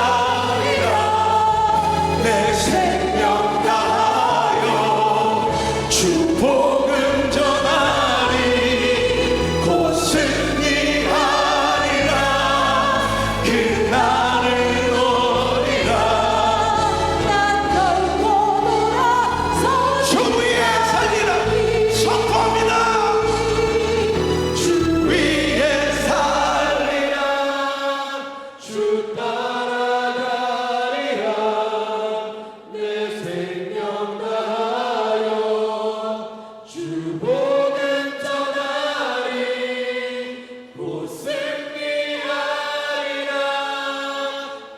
내 생명 다하여 주 복음 전하리 곧 승리하리라 그날을 노리라 난 결코 돌아서지 주 위에 살리라 선포합니다 주 위에 살리라 주 따라가리라 내 생명 다하여 주 복음 전하리 곧 승리하리라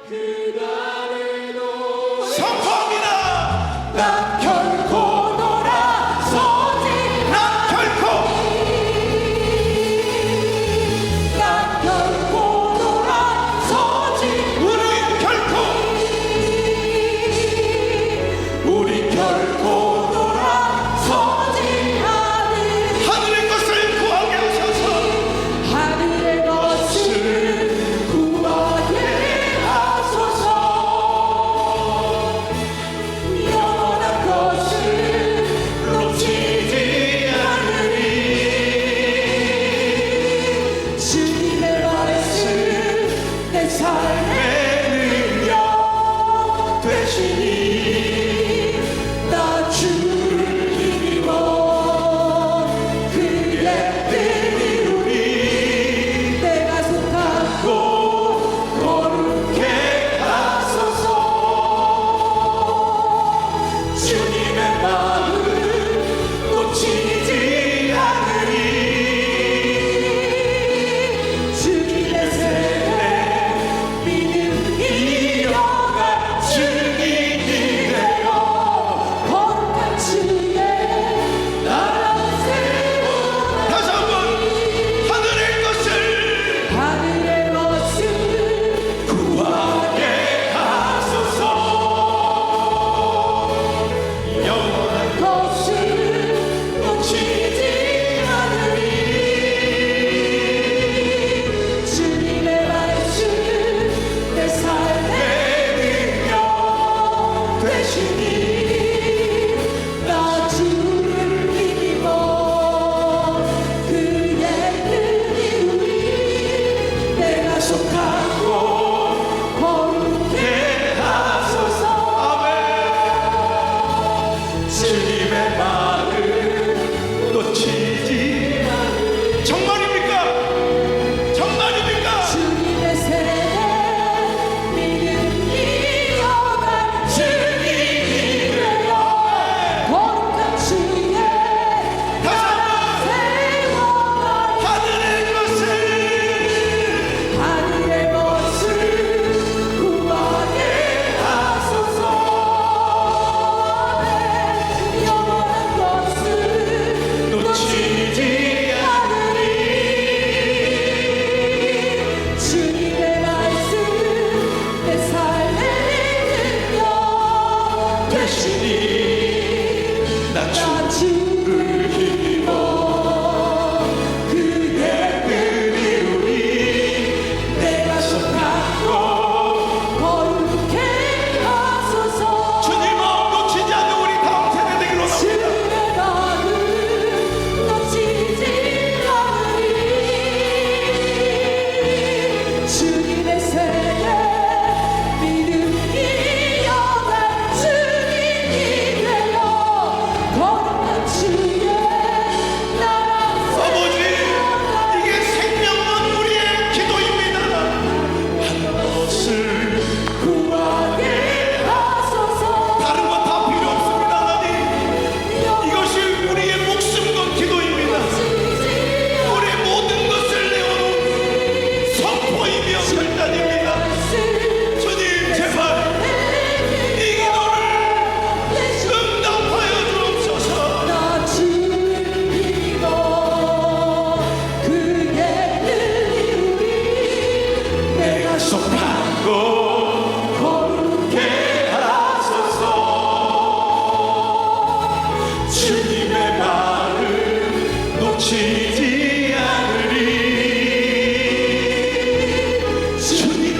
그날을 노리라 선포합니다 난 결코 돌아서지 난 결코 난 결코 돌아서지 우리 결코 돌아서지 않으리 하늘의 것을 구하게 하셔서 하늘의 것을 구하게 하소서 영원한 것을 놓치지 않으리 주님의 말씀 내 삶의 능력 되시니 나 주를 힘입어 그의 뜻이 우리 내가 속한 곳 거룩해 하소서 주님의 마음 놓치지 않으리 주님의 세례 믿음 이어갈 증인이 되어 거룩한 주의 나라 세워 다시 한번 하늘의 것을 하늘의 것을 구하게 하소서 영원한 것을 놓치지 않으리 주님의 말씀 내 삶의 능력 되시니 나 주를 힘입어 그의 뜻이 우리 내가 속한 곳 거룩해 하소서 주님의 마음 놓치지 정말입니까? 정말입니까? 주님의 세례 믿음 이어갈 증인이 되어 거룩한 주의 나라 세워갈 하늘의 것을 하늘의 것을 구하게 하소서 영원한 것을 놓치지 않으리 주님의 말씀 내 삶의 능력 되시니 나 나 주를 힘입어 그의 주들이 우리 내가 속한 곳 거룩해 하소서 주님 마음 놓치지 않는 우리 다음 세대 되기로 합니다. 주의 마음 놓치지 않으리 주님의 세례 믿음 이어갈 증인이 되어 거룩한 주의 나라 아버지 이게 생명만 우리의 기도입니다. 한 것을 구하게 하소서 다른 건 다 필요 없습니다. 하나님 이것이 우리의 목숨 건 기도입니다. 우리의 모든 것을 내어놓은 선포이며 결단입니다. 주님 제발 이 기도를 응답하여 주옵소서. 나 주를 믿어 그의 뜻이 우리 내가 속한 곳 거룩해 하소서. 주님의 마음 놓치지 않으리 주님의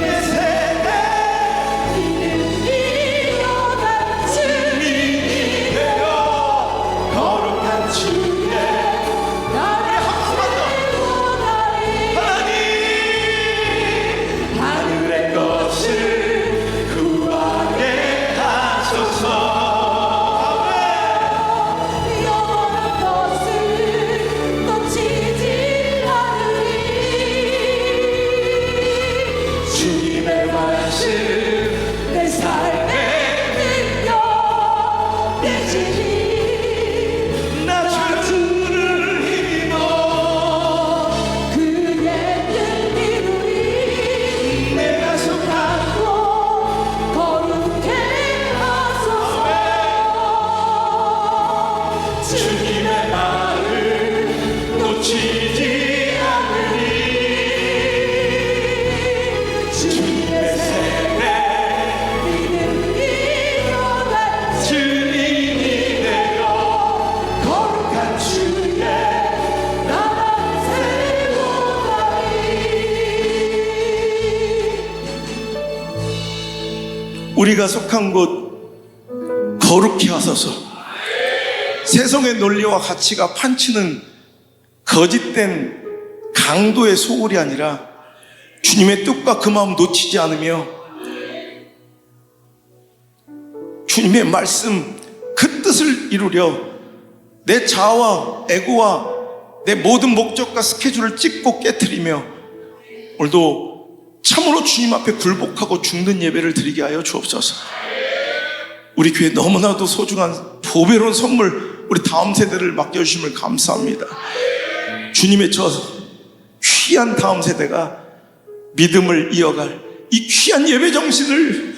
우리가 속한 곳 거룩히 하소서. 세상의 논리와 가치가 판치는 거짓된 강도의 소홀이 아니라 주님의 뜻과 그 마음 놓치지 않으며 주님의 말씀 그 뜻을 이루려 내 자아와 에고와 내 모든 목적과 스케줄을 찢고 깨트리며 오늘도 참으로 주님 앞에 굴복하고 죽는 예배를 드리게 하여 주옵소서. 우리 교회 너무나도 소중한 보배로운 선물 우리 다음 세대를 맡겨주심을 감사합니다. 주님의 저 귀한 다음 세대가 믿음을 이어갈 이 귀한 예배 정신을,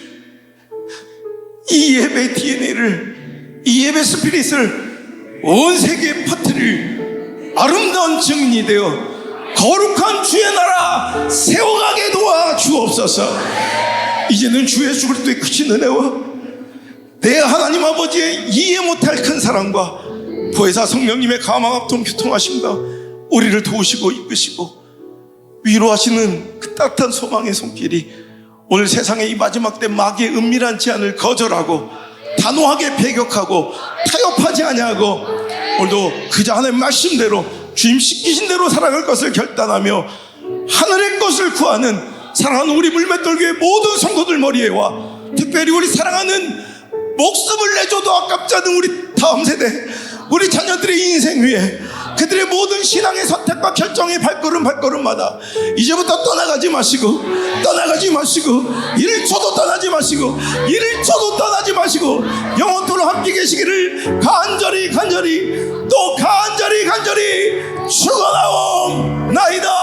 이 예배 DNA를, 이 예배 스피릿을 온 세계에 퍼뜨릴 아름다운 증인이 되어 거룩한 주의 나라 세워가게 도와 주옵소서. 이제는 주 예수 그리스도의 크신 은혜와 내 하나님 아버지의 이해 못할 큰 사랑과 보혜사 성령님의 감화합동 교통하심과 우리를 도우시고 이끄시고 위로하시는 그 따뜻한 소망의 손길이 오늘 세상의 이 마지막 때 마귀의 은밀한 제안을 거절하고 단호하게 배격하고 타협하지 아니하고 오늘도 그저 하나님 말씀대로 주님 시키신 대로 살아갈 것을 결단하며 하늘의 것을 구하는 사랑하는 우리 물맷돌교의 모든 성도들 머리에와 특별히 우리 사랑하는 목숨을 내줘도 아깝지 않은 우리 다음 세대, 우리 자녀들의 인생 위에 그들의 모든 신앙의 선택과 결정의 발걸음마다 이제부터 떠나가지 마시고 1초도 떠나지 마시고 1초도 떠나지 마시고 영원토록 함께 계시기를 간절히 또 간절히 축원하옵나이다.